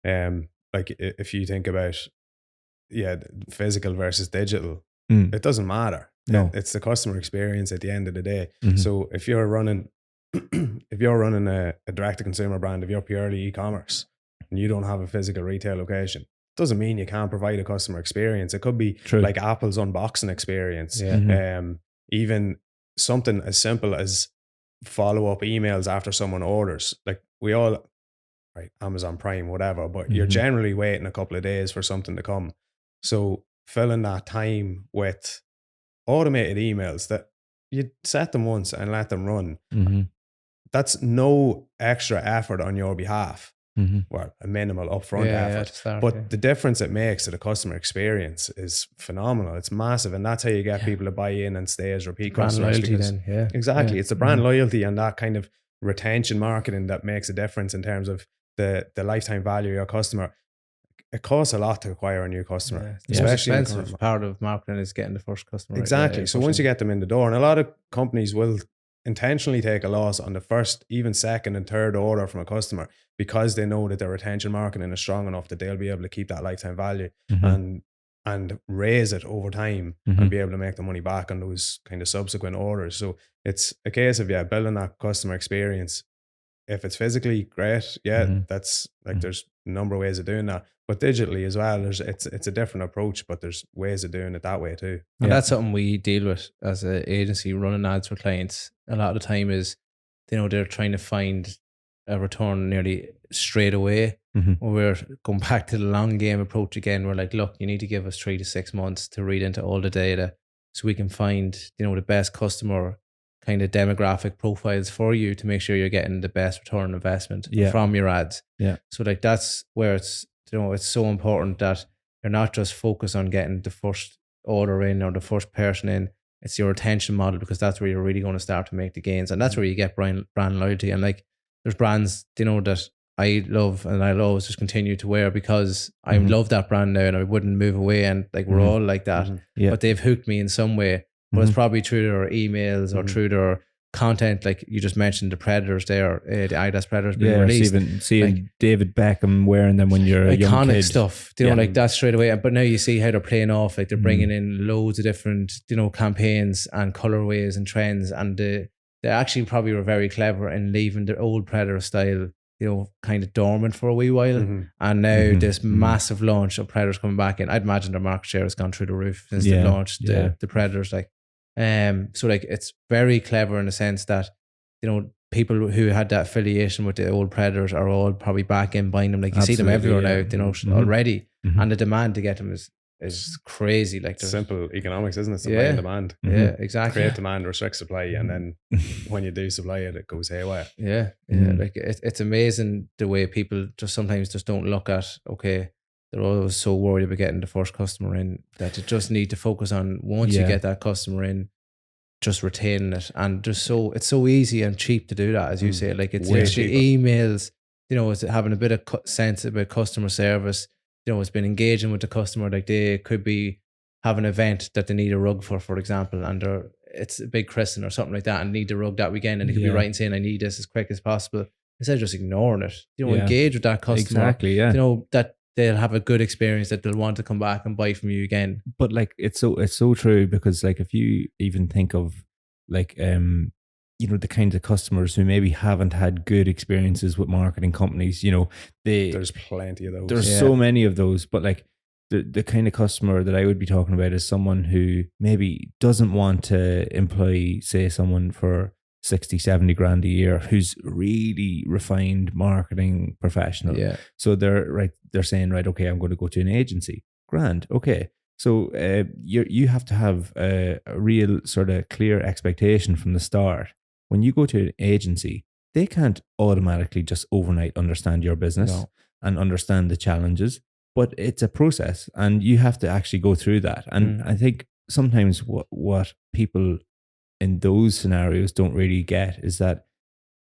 like if you think about physical versus digital, it doesn't matter. No, it's the customer experience at the end of the day. So if you're running a direct to consumer brand, if you're purely e-commerce and you don't have a physical retail location, doesn't mean you can't provide a customer experience. It could be like Apple's unboxing experience. Even something as simple as follow-up emails after someone orders. Like we all, right, Amazon Prime, whatever, but you're generally waiting a couple of days for something to come. So filling that time with automated emails that you set them once and let them run. That's no extra effort on your behalf. Well, a minimal upfront effort. But the difference it makes to the customer experience is phenomenal. It's massive. And that's how you get people to buy in and stay as repeat customers. Exactly. It's the brand loyalty and that kind of retention marketing that makes a difference in terms of the lifetime value of your customer. It costs a lot to acquire a new customer. Especially expensive part of marketing is getting the first customer. Exactly. So once you get them in the door, and a lot of companies will intentionally take a loss on the first, even second and third order from a customer because they know that their retention marketing is strong enough that they'll be able to keep that lifetime value and raise it over time and be able to make the money back on those kind of subsequent orders. So it's a case of building that customer experience. If it's physically great, that's like there's a number of ways of doing that. But digitally as well, it's a different approach, but there's ways of doing it that way too. And that's something we deal with as an agency running ads for clients. A lot of the time is, they're trying to find a return nearly straight away. When we're going back to the long game approach again, we're like, look, you need to give us 3 to 6 months to read into all the data so we can find, the best customer kind of demographic profiles for you to make sure you're getting the best return on investment from your ads. So like that's where it's, it's so important that you're not just focused on getting the first order in or the first person in. It's your retention model, because that's where you're really going to start to make the gains. And that's where you get brand loyalty. And like there's brands, that I love and I'll always just continue to wear because I love that brand now and I wouldn't move away. And like we're all like that. But they've hooked me in some way. But it's probably through their emails or through their content. Like you just mentioned the Predators there, the Adidas Predators being released. Seeing like, David Beckham wearing them when you're a young kid. Iconic stuff, like that straight away. But now you see how they're playing off. Like they're bringing in loads of different, campaigns and colorways and trends. And they actually probably were very clever in leaving their old Predator style, kind of dormant for a wee while. And now this massive launch of Predators coming back in. I'd imagine their market share has gone through the roof since they launched the Predators. Like, so like it's very clever in the sense that, people who had that affiliation with the old Predators are all probably back in buying them. Like you see them everywhere now, already. And the demand to get them is crazy. Like simple economics, isn't it? Supply and demand. Yeah, exactly. Create demand, restrict supply, and then when you do supply it, it goes haywire. Like it's amazing the way people just sometimes just don't look at, okay, they're always so worried about getting the first customer in that you just need to focus on once you get that customer in, just retaining it. And just it's so easy and cheap to do that, as you say. Like it's emails, it's having a bit of sense about customer service. It's been engaging with the customer. Like they could be having an event that they need a rug for example, and it's a big christening or something like that and need the rug that weekend, and they could be writing saying, I need this as quick as possible, instead of just ignoring it. Engage with that customer. Exactly, that they'll have a good experience, that they'll want to come back and buy from you again. But like it's so true, because like if you even think of like the kinds of customers who maybe haven't had good experiences with marketing companies, there's plenty of those. There's so many of those, but like the kind of customer that I would be talking about is someone who maybe doesn't want to employ, say, someone for 60, 70 grand a year who's really refined marketing professional. So they're saying, right, okay, I'm going to go to an agency. Grand. Okay. So you have to have a real sort of clear expectation from the start. When you go to an agency, they can't automatically just overnight understand your business and understand the challenges, but it's a process and you have to actually go through that. And I think sometimes what people in those scenarios don't really get is that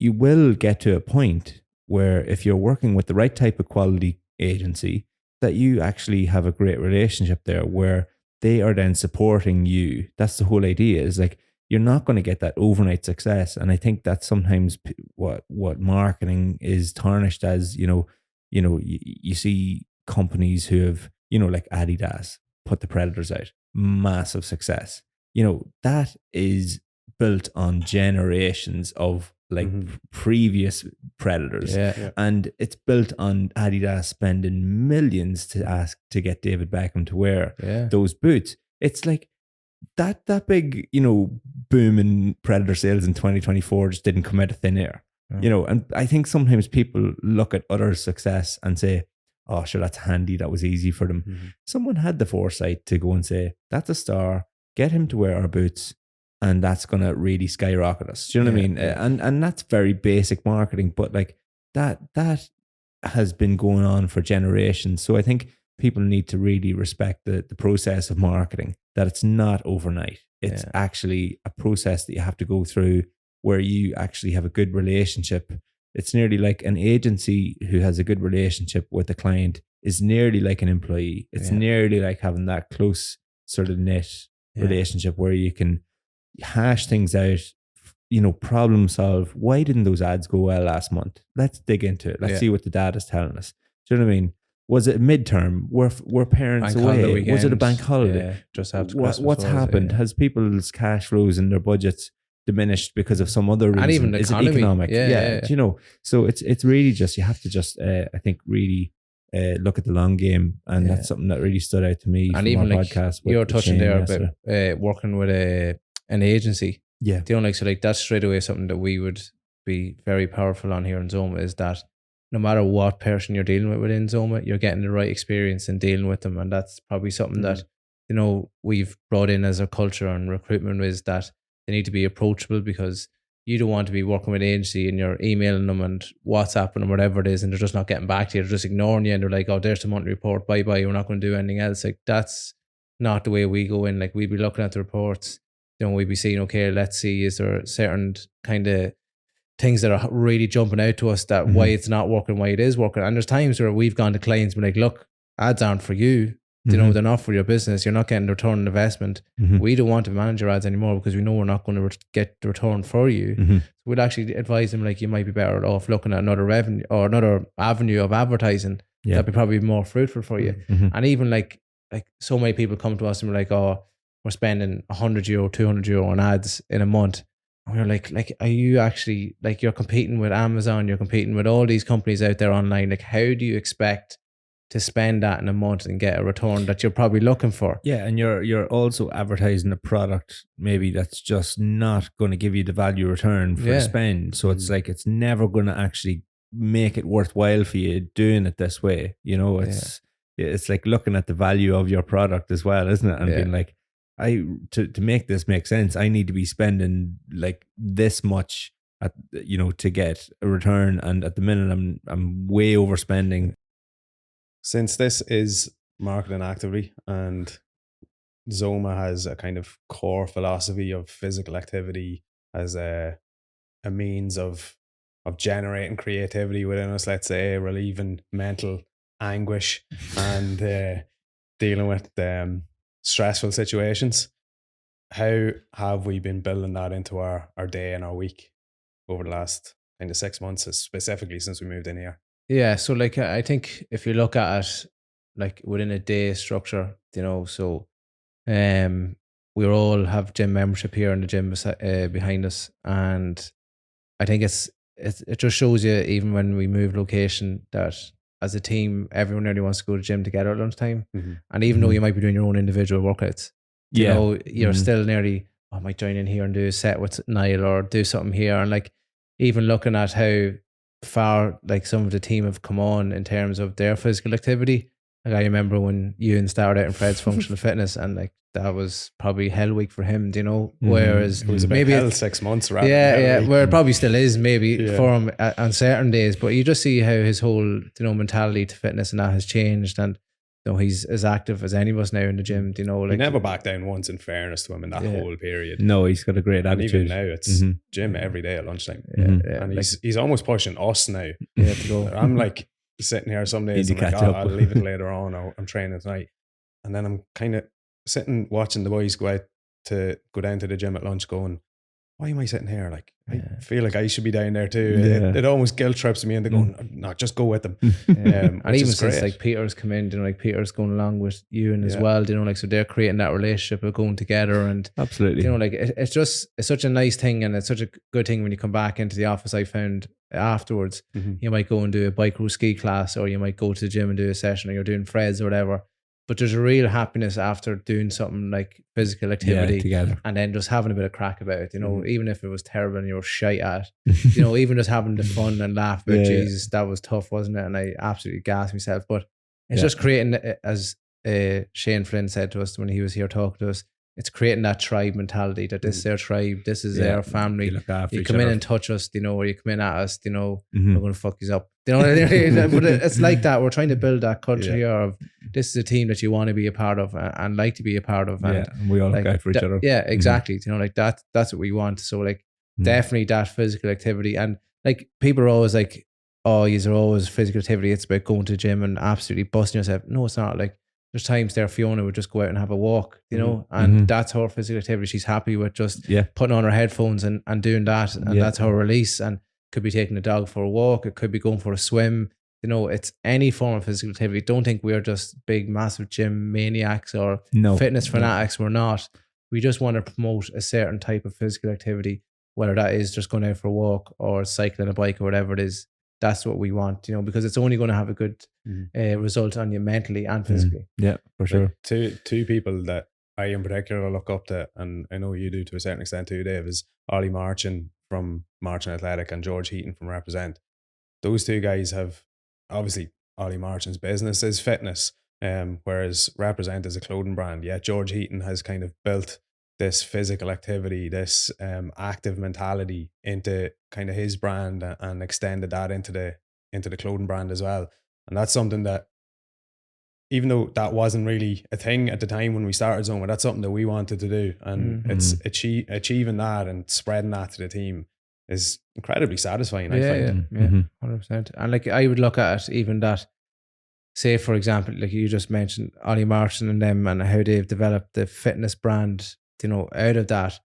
you will get to a point where if you're working with the right type of quality agency, that you actually have a great relationship there where they are then supporting you. That's the whole idea, is like, you're not going to get that overnight success. And I think that's sometimes what marketing is tarnished as. You see companies who have, like Adidas put the Predators out, massive success. That is built on generations of like previous predators. And it's built on Adidas spending millions to get David Beckham to wear those boots. It's like that big, boom in predator sales in 2024 just didn't come out of thin air. And I think sometimes people look at other success and say, oh, sure, that's handy. That was easy for them. Someone had the foresight to go and say, that's a star, get him to wear our boots, and that's going to really skyrocket us. Do you know what I mean? And that's very basic marketing, but like that has been going on for generations. So I think people need to really respect the process of marketing, that it's not overnight. It's actually a process that you have to go through where you actually have a good relationship. It's nearly like an agency who has a good relationship with a client is nearly like an employee. It's nearly like having that close sort of knit relationship where you can hash things out, problem solve. Why didn't those ads go well last month? Let's dig into it. Let's see what the data's telling us. Do you know what I mean? Was it midterm? Were parents away? Was it a bank holiday? Just after what's happened? Has people's cash flows and their budgets diminished because of some other reason? And even the economy. Is it economic? So it's really just, you have to just, I think, really look at the long game. And that's something that really stood out to me. And from even our like podcast you're touching there about working with an agency. Yeah. So like that's straight away something that we would be very powerful on here in ZOMA, is that no matter what person you're dealing with within ZOMA, you're getting the right experience in dealing with them. And that's probably something that, we've brought in as a culture on recruitment, is that they need to be approachable, because you don't want to be working with an agency and you're emailing them and WhatsApping them, whatever it is, and they're just not getting back to you. They're just ignoring you, and they're like, oh, there's the monthly report. Bye. We're not going to do anything else. Like, that's not the way we go in. Like, we'd be looking at the reports, we'd be saying, okay, let's see, is there certain kind of things that are really jumping out to us that why it's not working, why it is working. And there's times where we've gone to clients and been like, look, ads aren't for you. They're not for your business. You're not getting the return on investment. We don't want to manage your ads anymore because we know we're not going to get the return for you. So we'd actually advise them, like, you might be better off looking at another revenue or another avenue of advertising that'd be probably more fruitful for you. And even like so many people come to us and we're like, oh, we're spending €100, €200 on ads in a month. And we're like, are you actually, like, you're competing with Amazon, you're competing with all these companies out there online. Like, how do you expect to spend that in a month and get a return that you're probably looking for? Yeah, and you're also advertising a product maybe that's just not going to give you the value return for the spend. So it's like, it's never going to actually make it worthwhile for you doing it this way. It's like looking at the value of your product as well, isn't it? And being like, to make this make sense, I need to be spending like this much to get a return, and at the minute I'm way overspending. Since this is marketing actively, and ZOMA has a kind of core philosophy of physical activity as a means of generating creativity within us, let's say, relieving mental anguish and dealing with stressful situations, how have we been building that into our day and our week over the last kind of 6 months, specifically since we moved in here? Yeah, so like, I think if you look at it like within a day structure, so we all have gym membership here in the gym behind us, and I think it just shows you, even when we move location, that as a team, everyone really wants to go to the gym together at lunchtime. And even though you might be doing your own individual workouts, you're still nearly, I might join in here and do a set with Niall or do something here. And like, even looking at how far like some of the team have come on in terms of their physical activity. Like, I remember when Ewan started out in Fred's functional fitness, and like, that was probably hell week for him, whereas it was maybe hell 6 months rather where it probably still is maybe for him on certain days. But you just see how his whole mentality to fitness and that has changed, and he's as active as any of us now in the gym. Like, he never backed down once, in fairness to him, in that whole period. No, he's got a great attitude. And even now it's gym every day at lunchtime. And he's almost pushing us now to go. I'm like sitting here some days, I'm like, I'll leave it later on, I'm training tonight, and then I'm kind of sitting watching the boys go down to the gym at lunch, going, why am I sitting here? Like, I feel like I should be down there too. It almost guilt trips me into going, no, just go with them. And even since like Peter's come in, like Peter's going along with you and as well, like, so they're creating that relationship of going together and absolutely, like it's such a nice thing, and it's such a good thing when you come back into the office. I found afterwards, you might go and do a bike row ski class, or you might go to the gym and do a session, or you're doing Freds or whatever. But there's a real happiness after doing something like physical activity together, and then just having a bit of crack about it, even if it was terrible and you were shite at it, even just having the fun and laugh about, Jesus, that was tough, wasn't it? And I absolutely gassed myself. But it's just creating, as Shane Flynn said to us when he was here talking to us, it's creating that tribe mentality, that this is their tribe, this is their family. You come in and touch us, or you come in at us, we're going to fuck you up. But it's like that. We're trying to build that culture here of this is a team that you want to be a part of and like to be a part of. And we all look out for each other. Yeah, exactly. Like that's what we want. So like definitely that physical activity. And like people are always like, oh, these are always physical activity. It's about going to the gym and absolutely busting yourself. No, it's not. Like, there's times there Fiona would just go out and have a walk, and that's her physical activity. She's happy with just putting on her headphones and doing that. And that's her release. And could be taking the dog for a walk. It could be going for a swim. It's any form of physical activity. Don't think we're just big, massive gym maniacs or fitness fanatics. We're not. We just want to promote a certain type of physical activity, whether that is just going out for a walk or cycling a bike or whatever it is. That's what we want, because it's only going to have a good result on you mentally and physically. Yeah, for sure. Like two people that I in particular look up to, and I know you do to a certain extent too, Dave, is Ollie Marchin from Marchin Athletic and George Heaton from Represent. Those two guys have, obviously, Ollie Marchin's business is fitness, whereas Represent is a clothing brand. Yet George Heaton has kind of built this physical activity, this active mentality into kind of his brand and extended that into the clothing brand as well. And that's something that, even though that wasn't really a thing at the time when we started ZOMA, that's something that we wanted to do. And it's achieving that and spreading that to the team is incredibly satisfying, I find. Yeah, 100%. And like I would look at it, even that, say for example, like you just mentioned Ollie Marchin and them and how they've developed the fitness brand, out of that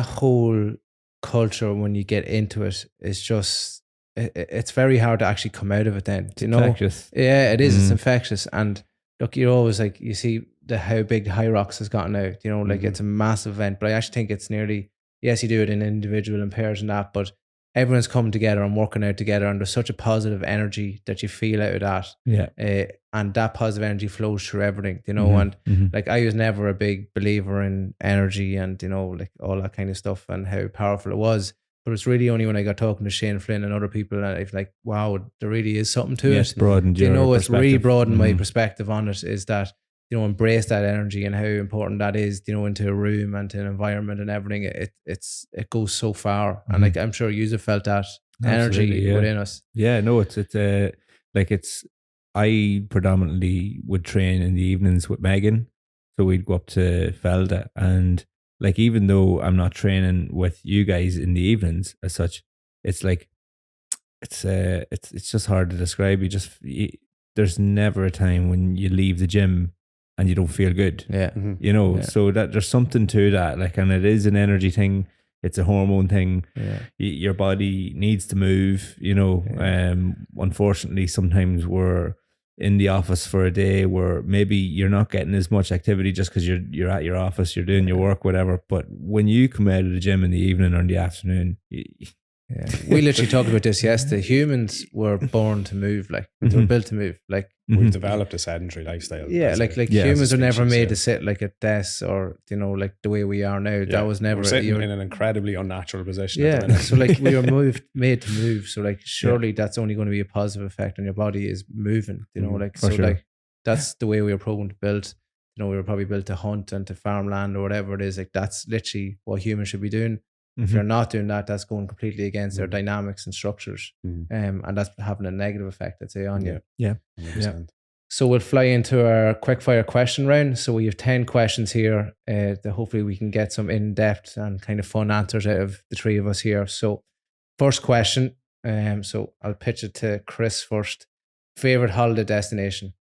whole culture, when you get into it, is just, it's very hard to actually come out of it then. Infectious. Yeah, it is. It's infectious. And look, you're always like, you see how big High Rocks has gotten out, like it's a massive event, but I actually think it's nearly, yes, you do it in individual and pairs and that, but everyone's coming together and working out together, and there's such a positive energy that you feel out of that. Yeah. And that positive energy flows through everything, and like I was never a big believer in energy and, like all that kind of stuff and how powerful it was. But it's really only when I got talking to Shane Flynn and other people that I've like, wow, there really is something to it. Broadened your it's really broadened my perspective on it, is that, embrace that energy and how important that is, into a room and to an environment and everything. It goes so far. And like, I'm sure you have felt that energy within us. Yeah, no, I predominantly would train in the evenings with Megan. So we'd go up to Felda, and like, even though I'm not training with you guys in the evenings as such, it's like, it's just hard to describe. There's never a time when you leave the gym and you don't feel good. Yeah. So that there's something to that. Like, and it is an energy thing. It's a hormone thing. Yeah. Your body needs to move, unfortunately, sometimes we're in the office for a day where maybe you're not getting as much activity just because you're at your office, you're doing your work, whatever. But when you come out of the gym in the evening or in the afternoon, we literally talked about this yesterday. Humans were born to move, like they were built to move. Like we've developed a sedentary lifestyle. Yeah, like humans were never made to sit like at desks or like the way we are now. Yeah. That was never. We're sitting in an incredibly unnatural position. Yeah, so like we were made to move. So like surely that's only going to be a positive effect on your body is moving. Like so sure. Like that's the way we were programmed to build. We were probably built to hunt and to farmland or whatever it is. Like that's literally what humans should be doing. If you're not doing that, that's going completely against their dynamics and structures. And that's having a negative effect, I'd say, on you. Yeah. So we'll fly into our quickfire question round. So we have 10 questions here that hopefully we can get some in-depth and kind of fun answers out of the three of us here. So first question, so I'll pitch it to Chris first. Favorite holiday destination?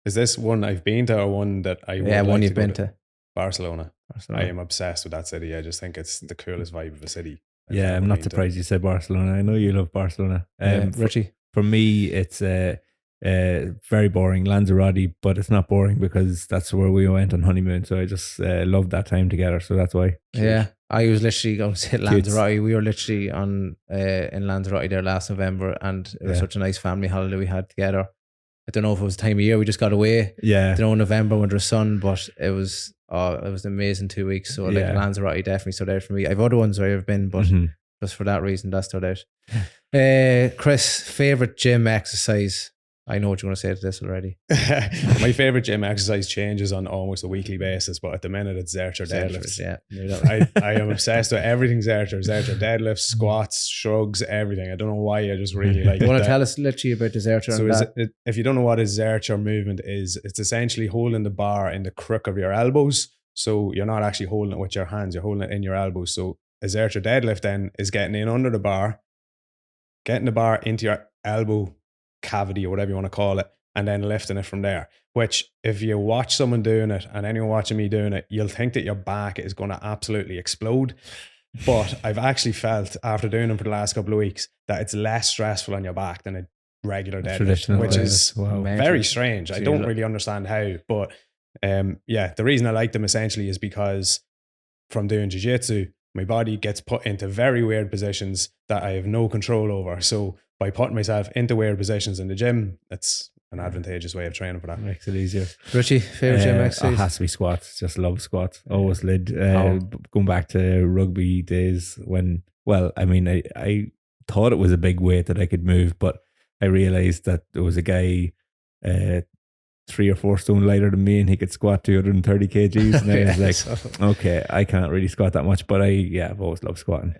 Is this one I've been to or one that I would one like you've been to? Barcelona. I am obsessed with that city. I just think it's the coolest vibe of a city. Yeah, I'm not surprised you said Barcelona. I know you love Barcelona. Richie? For me, it's very boring, Lanzarote, but it's not boring because that's where we went on honeymoon. So I just loved that time together. So that's why. Yeah, I was literally going to say Lanzarote. We were literally on in Lanzarote there last November, and it was such a nice family holiday we had together. I don't know if it was the time of year we just got away. Yeah, I don't know, November when there's sun, but it was an amazing 2 weeks. So like Lanzarote definitely stood out for me. I have other ones where I've been, but just for that reason that stood out. Chris, favorite gym exercise? I know what you want to say to this already. My favorite gym exercise changes on almost a weekly basis, but at the minute it's Zercher deadlifts. Yeah, I am obsessed with everything Zercher deadlifts, squats, shrugs, everything. I don't know why, I just really like it. You want to tell us literally about the Zercher? So if you don't know what a Zercher movement is, it's essentially holding the bar in the crook of your elbows. So you're not actually holding it with your hands, you're holding it in your elbows. So a Zercher deadlift then is getting in under the bar, getting the bar into your elbow cavity or whatever you want to call it, and then lifting it from there. Which if you watch someone doing it and anyone watching me doing it, you'll think that your back is going to absolutely explode. But I've actually felt after doing them for the last couple of weeks that it's less stressful on your back than a regular deadlift, which is very strange. I don't really understand how, but the reason I like them essentially is because from doing jiu-jitsu, my body gets put into very weird positions that I have no control over. So by putting myself into weird positions in the gym, it's an advantageous way of training for that. Makes it easier. Richie, favorite gym exercise? It has to be squats. Just love squats. Always lid. Going back to rugby days when, I thought it was a big weight that I could move, but I realized that there was a guy 3 or 4 stone lighter than me and he could squat 230 kgs, and I was like, okay, I can't really squat that much, but I've always loved squatting.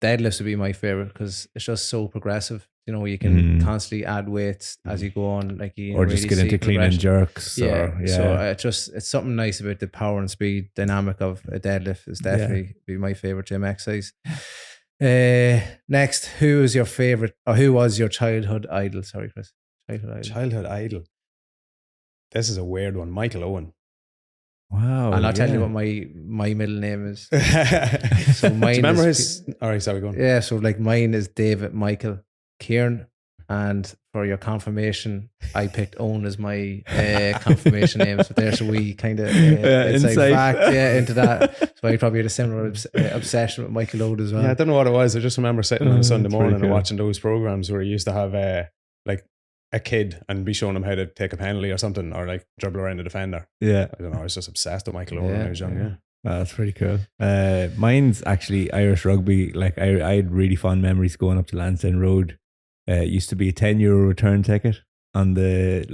Deadlifts would be my favorite because it's just so progressive. You know, you can constantly add weights as you go on, like you or just really get into clean and jerks. So it's something nice about the power and speed dynamic of a deadlift. Is definitely be my favorite gym exercise. Next, who was your childhood idol? Sorry, Chris. Childhood idol. This is a weird one. Michael Owen. Wow. And I'll tell you what my middle name is. So mine. Do you remember his? All right, sorry, go on. Yeah, so like mine is David Michael Kieran, and for your confirmation, I picked Owen as my confirmation name. So there, so we kind of insight back into that. So I probably had a similar obsession with Michael Owen as well. Yeah, I don't know what it was. I just remember sitting on a Sunday morning and watching those programs where he used to have a kid and be showing him how to take a penalty or something, or like dribble around the defender. Yeah. I don't know. I was just obsessed with Michael Owen when I was young. Yeah. Wow, that's pretty cool. Mine's actually Irish rugby. Like I had really fond memories going up to Lansdowne Road. It used to be a €10 return ticket on the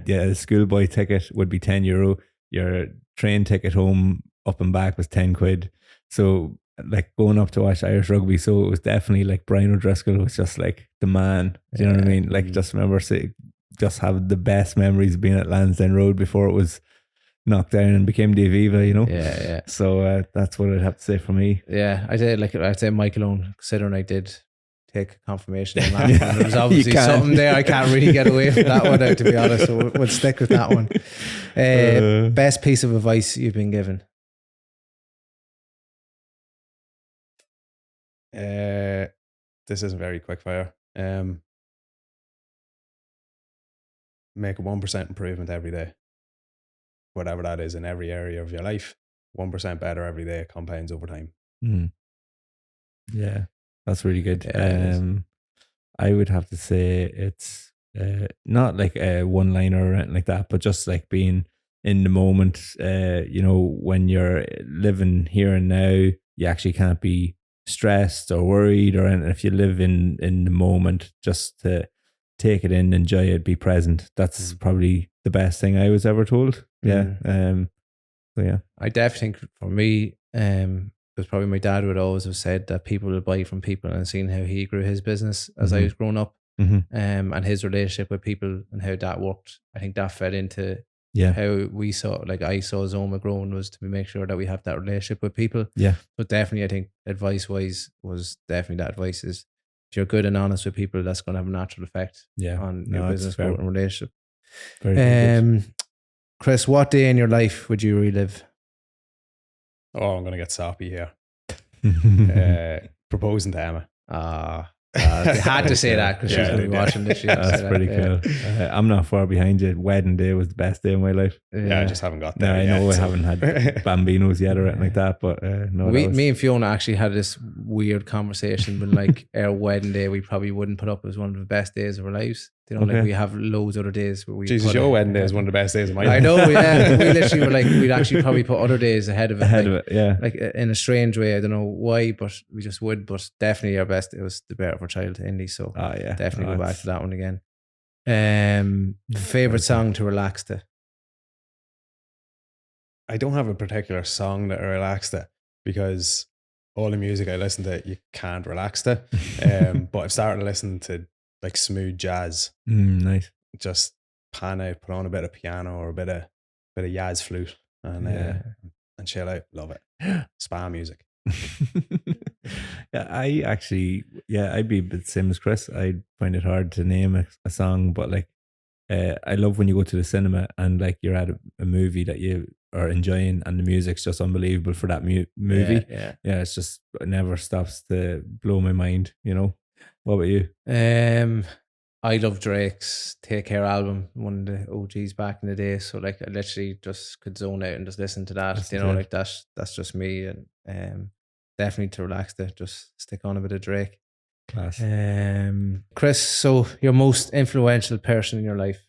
the schoolboy ticket would be €10. Your train ticket home up and back was £10. So like going up to watch Irish rugby, so it was definitely like Brian O'Driscoll was just like the man. Do you know what I mean? Like just remember just have the best memories of being at Lansdowne Road before it was knocked down and became the Aviva, you know? Yeah. So that's what I'd have to say for me. Yeah, I'd say Michael Owen, considering I did take confirmation on that. There was obviously something there. I can't really get away from that one out, to be honest. So we'll stick with that one. Best piece of advice you've been given? This isn't very quickfire. Make a 1% improvement every day, whatever that is in every area of your life. 1% better every day compounds over time. Yeah, that's really good. Yeah, I would have to say it's not like a one-liner or anything like that, but just like being in the moment. When you're living here and now, you actually can't be stressed or worried or anything. If you live in the moment, just to take it in, enjoy it, be present. That's probably the best thing I was ever told. Yeah. I definitely think for me, because probably my dad would always have said that people will buy from people, and seeing how he grew his business as I was growing up, and his relationship with people and how that worked. I think that fed into how we saw, like I saw ZOMA growing, was to make sure that we have that relationship with people. Yeah. But definitely I think advice wise was definitely that advice is, if you're good and honest with people, that's going to have a natural effect on your business growth and relationship. Very Chris, what day in your life would you relive? Oh, I'm gonna get soppy here. Proposing to Emma. They had to say that because she's going to be watching this. That's pretty cool. I'm not far behind you. Wedding day was the best day of my life. Yeah, I just haven't got there. I know I haven't had bambinos yet or anything like that, but no. Me and Fiona actually had this weird conversation when, like, our wedding day, we probably wouldn't put up as one of the best days of our lives. You know, like we have loads of other days where we. Jesus, your wedding day is one of the best days of my life. I know, yeah. We literally were like, we'd actually probably put other days ahead of it. Yeah. Like in a strange way, I don't know why, but we just would. But definitely our best. It was the better for child to Indy, so definitely go back to that one again. Favorite song to relax to? I don't have a particular song that I relax to because all the music I listen to, you can't relax to. But I've started listening to like smooth jazz. Nice. Just pan out, put on a bit of piano or a bit of jazz flute and chill out. Love it. Spa music. I'd be a bit same as Chris. I'd find it hard to name a song, but like I love when you go to the cinema and like you're at a movie that you are enjoying and the music's just unbelievable for that movie. Yeah, it's just, it never stops to blow my mind, you know. What about you? I love Drake's Take Care album, one of the OGs back in the day. So like I literally just could zone out and just listen to that. Like that's just me. And definitely to relax to just stick on a bit of Drake. Class. Chris, so your most influential person in your life?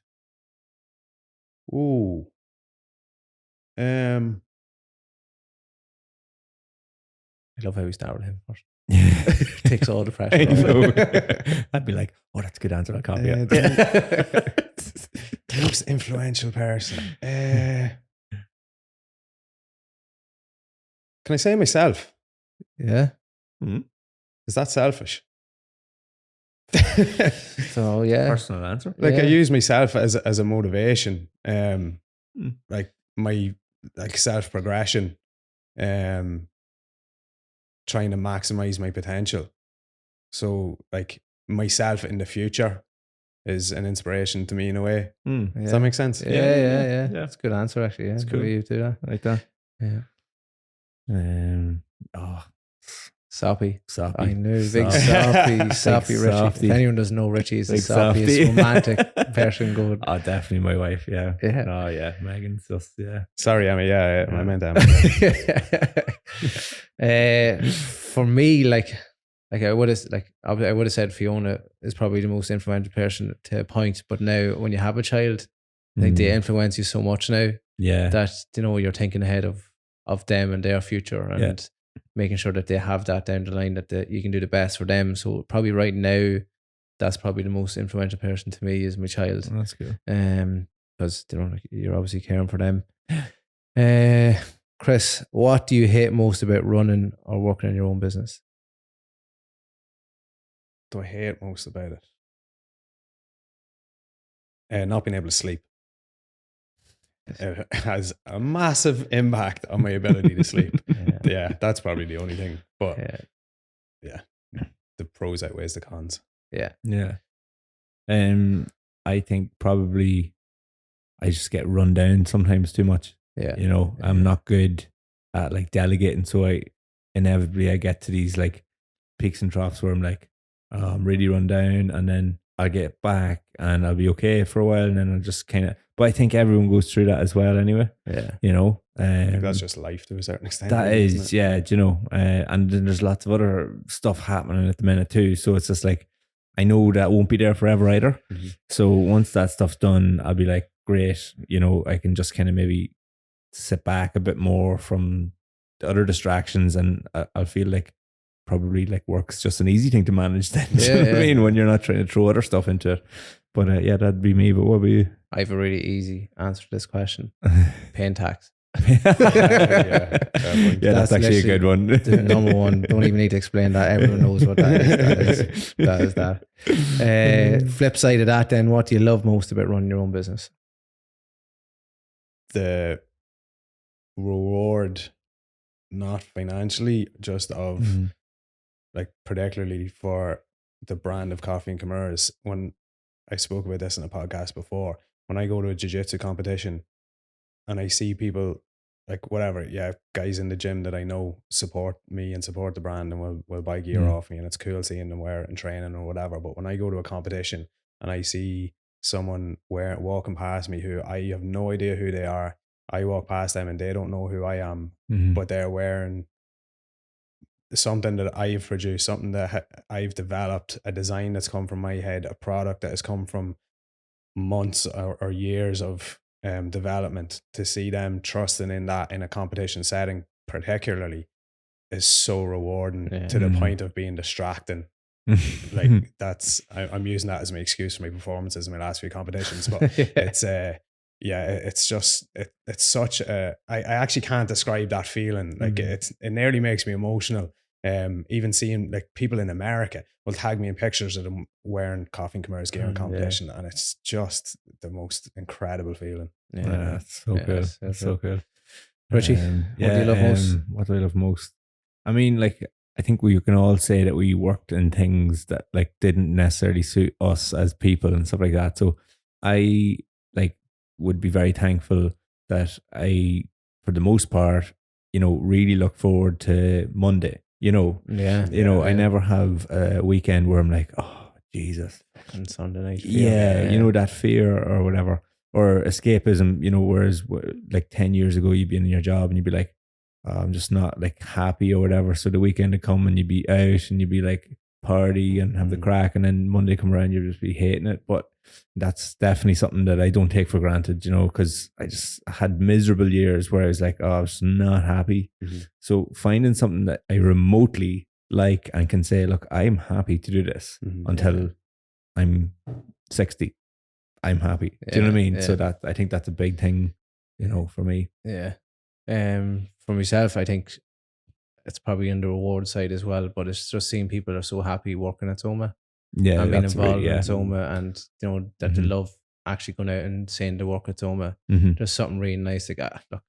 Ooh. I love how we start with him first. Takes all the pressure off. I'd be like, oh, that's a good answer. I'll copy it. The most influential person. Can I say myself? Yeah. Mm-hmm. Is that selfish? So yeah, personal answer. Like I use myself as a motivation. Like my self progression. Trying to maximize my potential. So like myself in the future is an inspiration to me in a way. Does that make sense? Yeah. That's a good answer actually. Yeah, it's cool. You do that like that. Yeah. Soppy. I knew. Big soppy Richie. Softy. If anyone doesn't know Richie is the soppiest romantic person going. Oh, definitely my wife, yeah. Oh yeah, Megan's just, Sorry, Emma, I meant Emma. For me, like I would have said Fiona is probably the most influential person to a point, but now when you have a child, I think they influence you so much now that, you know, you're thinking ahead of them and their future and making sure that they have that down the line, that you can do the best for them. So probably right now, that's probably the most influential person to me is my child. Oh, that's cool. Because, you know, like, you're obviously caring for them. Chris, what do you hate most about running or working in your own business? Do I hate most about it? Not being able to sleep. It has a massive impact on my ability to sleep. Yeah, that's probably the only thing. But the pros outweighs the cons. Yeah. I think probably I just get run down sometimes too much. Yeah. You know, I'm not good at like delegating. So I get to these like peaks and troughs where I'm like, oh, I'm really run down, and then I'll get back and I'll be okay for a while, and then I'll just kind of, but I think everyone goes through that as well anyway. Yeah. You know, I think that's just life to a certain extent. That is, do you know, and then there's lots of other stuff happening at the minute too. So it's just like, I know that won't be there forever either. Mm-hmm. So once that stuff's done, I'll be like, great, you know, I can just kind of maybe sit back a bit more from the other distractions, and I'll feel like probably like work's just an easy thing to manage then. Do you know what I mean? When you're not trying to throw other stuff into it. But that'd be me. But what about you? I have a really easy answer to this question. Paying tax. That's actually a good one. The number one. Don't even need to explain that. Everyone knows what that is. That is that. Flip side of that then, what do you love most about running your own business? The reward, not financially, just of like particularly for the brand of Coffee and Commerce. When I spoke about this in a podcast before, when I go to a jiu-jitsu competition and I see people like whatever, guys in the gym that I know support me and support the brand and will buy gear off me, and it's cool seeing them wear it in training or whatever. But when I go to a competition and I see someone walking past me who I have no idea who they are, I walk past them and they don't know who I am, but they're wearing something that I've produced, something that I've developed, a design that's come from my head, a product that has come from months or years of development, to see them trusting in that in a competition setting particularly is so rewarding, to the point of being distracting. Like that's, I'm using that as my excuse for my performances in my last few competitions, but it's just it's such a, I actually can't describe that feeling. Like it nearly makes me emotional. Even seeing like people in America will tag me in pictures of them wearing Coffee and Commerce gear in competition, and it's just the most incredible feeling. That's so cool. That's so cool. Richie, what do you love most? What do I love most? I mean, like, I think we can all say that we worked in things that like didn't necessarily suit us as people and stuff like that. So I like would be very thankful that I, for the most part, really look forward to Monday. I never have a weekend where I'm like, oh Jesus, and Sunday night. That fear or whatever, or escapism. Whereas like 10 years ago, you'd be in your job and you'd be like, oh, I'm just not like happy or whatever. So the weekend would come and you'd be out and you'd be like party and have the crack, and then Monday come around, you'd just be hating it. But that's definitely something that I don't take for granted, because I just had miserable years where I was like, oh, I was not happy. So finding something that I remotely like and can say, look, I'm happy to do this until I'm 60. I'm happy. Do you know what I mean? So that, I think that's a big thing, for me. Yeah. For myself, I think it's probably in the reward side as well, but it's just seeing people are so happy working at ZOMA. Yeah, and being involved in ZOMA, and that they love actually going out and saying they work at ZOMA. There's something really nice. Like, look,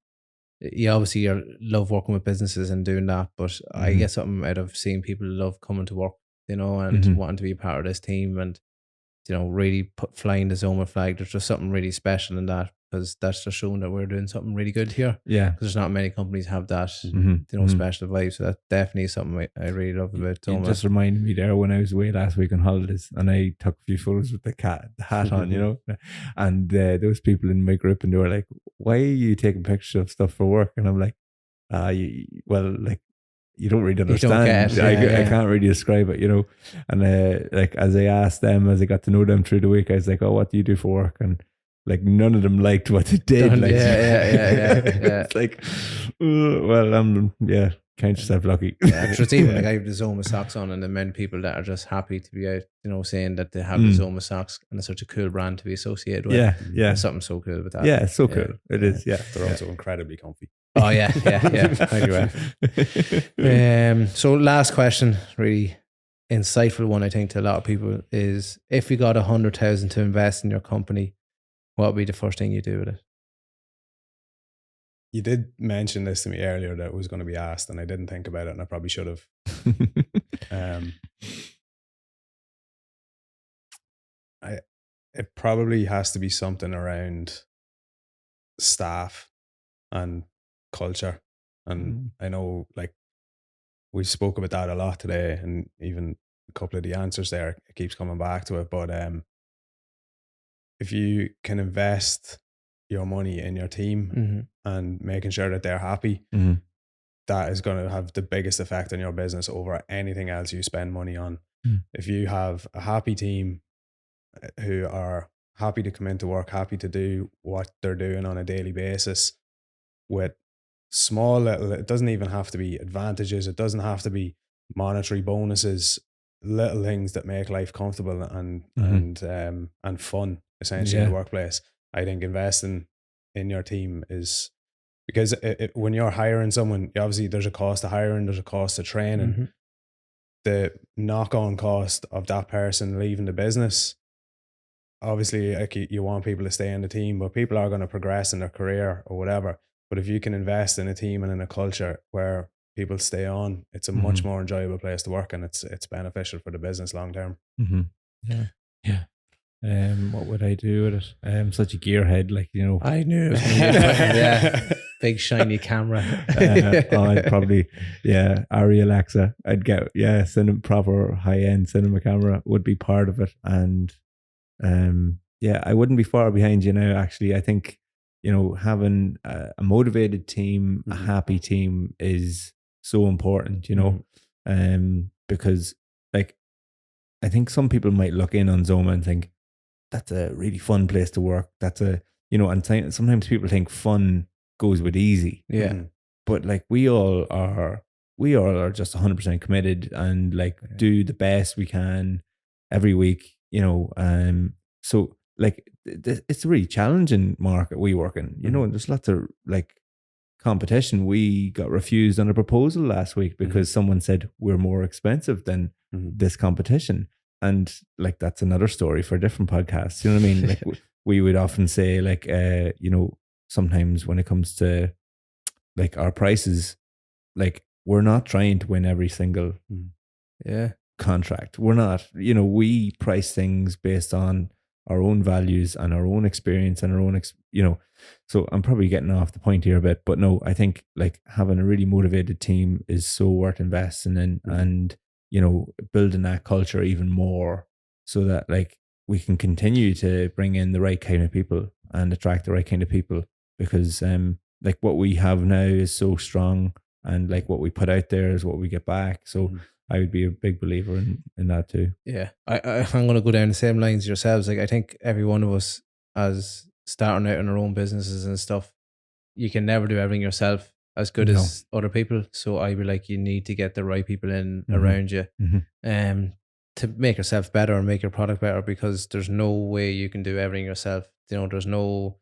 you obviously love working with businesses and doing that, but I get something out of seeing people love coming to work, and wanting to be a part of this team, and really flying the ZOMA flag. There's just something really special in that, because that's just showing that we're doing something really good here. Yeah, because there's not many companies have that, special vibe. So that definitely is something I really love about ZOMA. It just reminded me there when I was away last week on holidays, and I took a few photos with the hat on, and those people in my group, and they were like, "Why are you taking pictures of stuff for work?" And I'm like, you don't really understand. I can't really describe it, And like, as I asked them, as I got to know them through the week, I was like, "Oh, what do you do for work?" And like, none of them liked what they did. It's like, count yourself lucky. It's even like I have the ZOMA socks on, and the men people that are just happy to be out, saying that they have the ZOMA socks, and it's such a cool brand to be associated with. Yeah. There's something so cool with that. Yeah, it's so cool. It is. Yeah, they're also incredibly comfy. Oh yeah. Anyway. So last question, really insightful one, I think, to a lot of people is, if you got 100,000 to invest in your company, what would be the first thing you do with it? You did mention this to me earlier that it was going to be asked, and I didn't think about it, and I probably should have. It probably has to be something around staff and culture. And I know, like, we spoke about that a lot today, and even a couple of the answers there, it keeps coming back to it. But if you can invest your money in your team and making sure that they're happy, that is going to have the biggest effect on your business over anything else you spend money on. If you have a happy team who are happy to come into work, happy to do what they're doing on a daily basis with small little, it doesn't even have to be advantages, it doesn't have to be monetary bonuses, little things that make life comfortable and fun, essentially, in the workplace. I think investing in your team is, because when you're hiring someone, obviously there's a cost to hiring, there's a cost to training. The knock-on cost of that person leaving the business, obviously, like, you want people to stay in the team, but people are going to progress in their career or whatever. But if you can invest in a team and in a culture where people stay on, it's a much more enjoyable place to work, and it's beneficial for the business long term. What would I do with it? I'm such a gearhead, like, I knew it was going to be big shiny camera. I'd probably, Arri Alexa. I'd get, proper high-end cinema camera would be part of it. And I wouldn't be far behind you now, actually. I think, having a motivated team, a happy team is so important, because like, I think some people might look in on ZOMA and think, that's a really fun place to work. That's and sometimes people think fun goes with easy. Yeah. But like we all are just 100% committed and like do the best we can every week, so like it's a really challenging market we work in, and there's lots of like competition. We got refused on a proposal last week because someone said we're more expensive than this competition. And like, that's another story for a different podcast. You know what I mean? Like we would often say like, sometimes when it comes to like our prices, like we're not trying to win every single contract. We're not, we price things based on our own values and our own experience and our own, so I'm probably getting off the point here a bit, but no, I think like having a really motivated team is so worth investing in and, building that culture even more so that like we can continue to bring in the right kind of people and attract the right kind of people because, like what we have now is so strong and like what we put out there is what we get back. So I would be a big believer in that too. Yeah. I'm going to go down the same lines as yourselves. Like I think every one of us as starting out in our own businesses and stuff, you can never do everything yourself as good as other people. So I would like, you need to get the right people in around you to make yourself better and make your product better because there's no way you can do everything yourself. There's no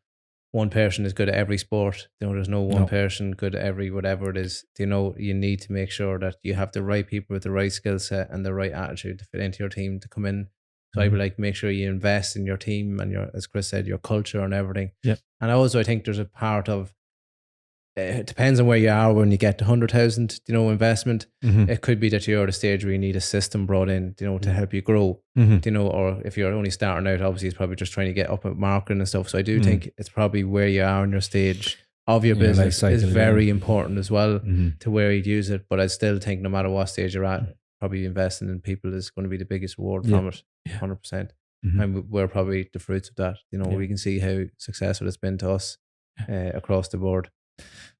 one person is good at every sport. There's no one person good at every whatever it is. You need to make sure that you have the right people with the right skill set and the right attitude to fit into your team to come in. So I would like make sure you invest in your team and your, as Chris said, your culture and everything. Yeah. And also I think there's a part of, it depends on where you are when you get to 100,000, investment. It could be that you're at a stage where you need a system brought in, to help you grow, or if you're only starting out, obviously it's probably just trying to get up at marketing and stuff. So I do think it's probably where you are in your stage of your business is very important as well to where you'd use it. But I still think no matter what stage you're at, probably investing in people is going to be the biggest reward from it, 100%. And we're probably the fruits of that. We can see how successful it's been to us across the board.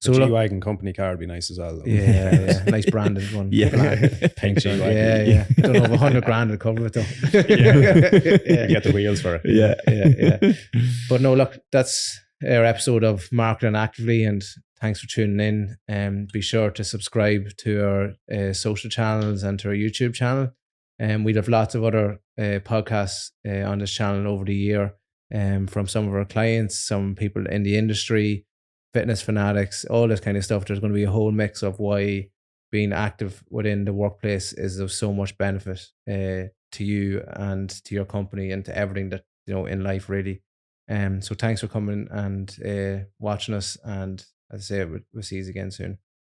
So G-Wagon company car would be nice as well. Though. Yeah. Nice branded one. Pink G-Wagon. Yeah. I don't know if 100 grand would cover it though. You get the wheels for it. Yeah. But no, look, that's our episode of Marketing Actively, and thanks for tuning in. Be sure to subscribe to our social channels and to our YouTube channel. We'd have lots of other podcasts on this channel over the year from some of our clients, some people in the industry, fitness fanatics, all this kind of stuff. There's going to be a whole mix of why being active within the workplace is of so much benefit to you and to your company and to everything that, in life really. So thanks for coming and watching us. And as I say, we'll see you again soon.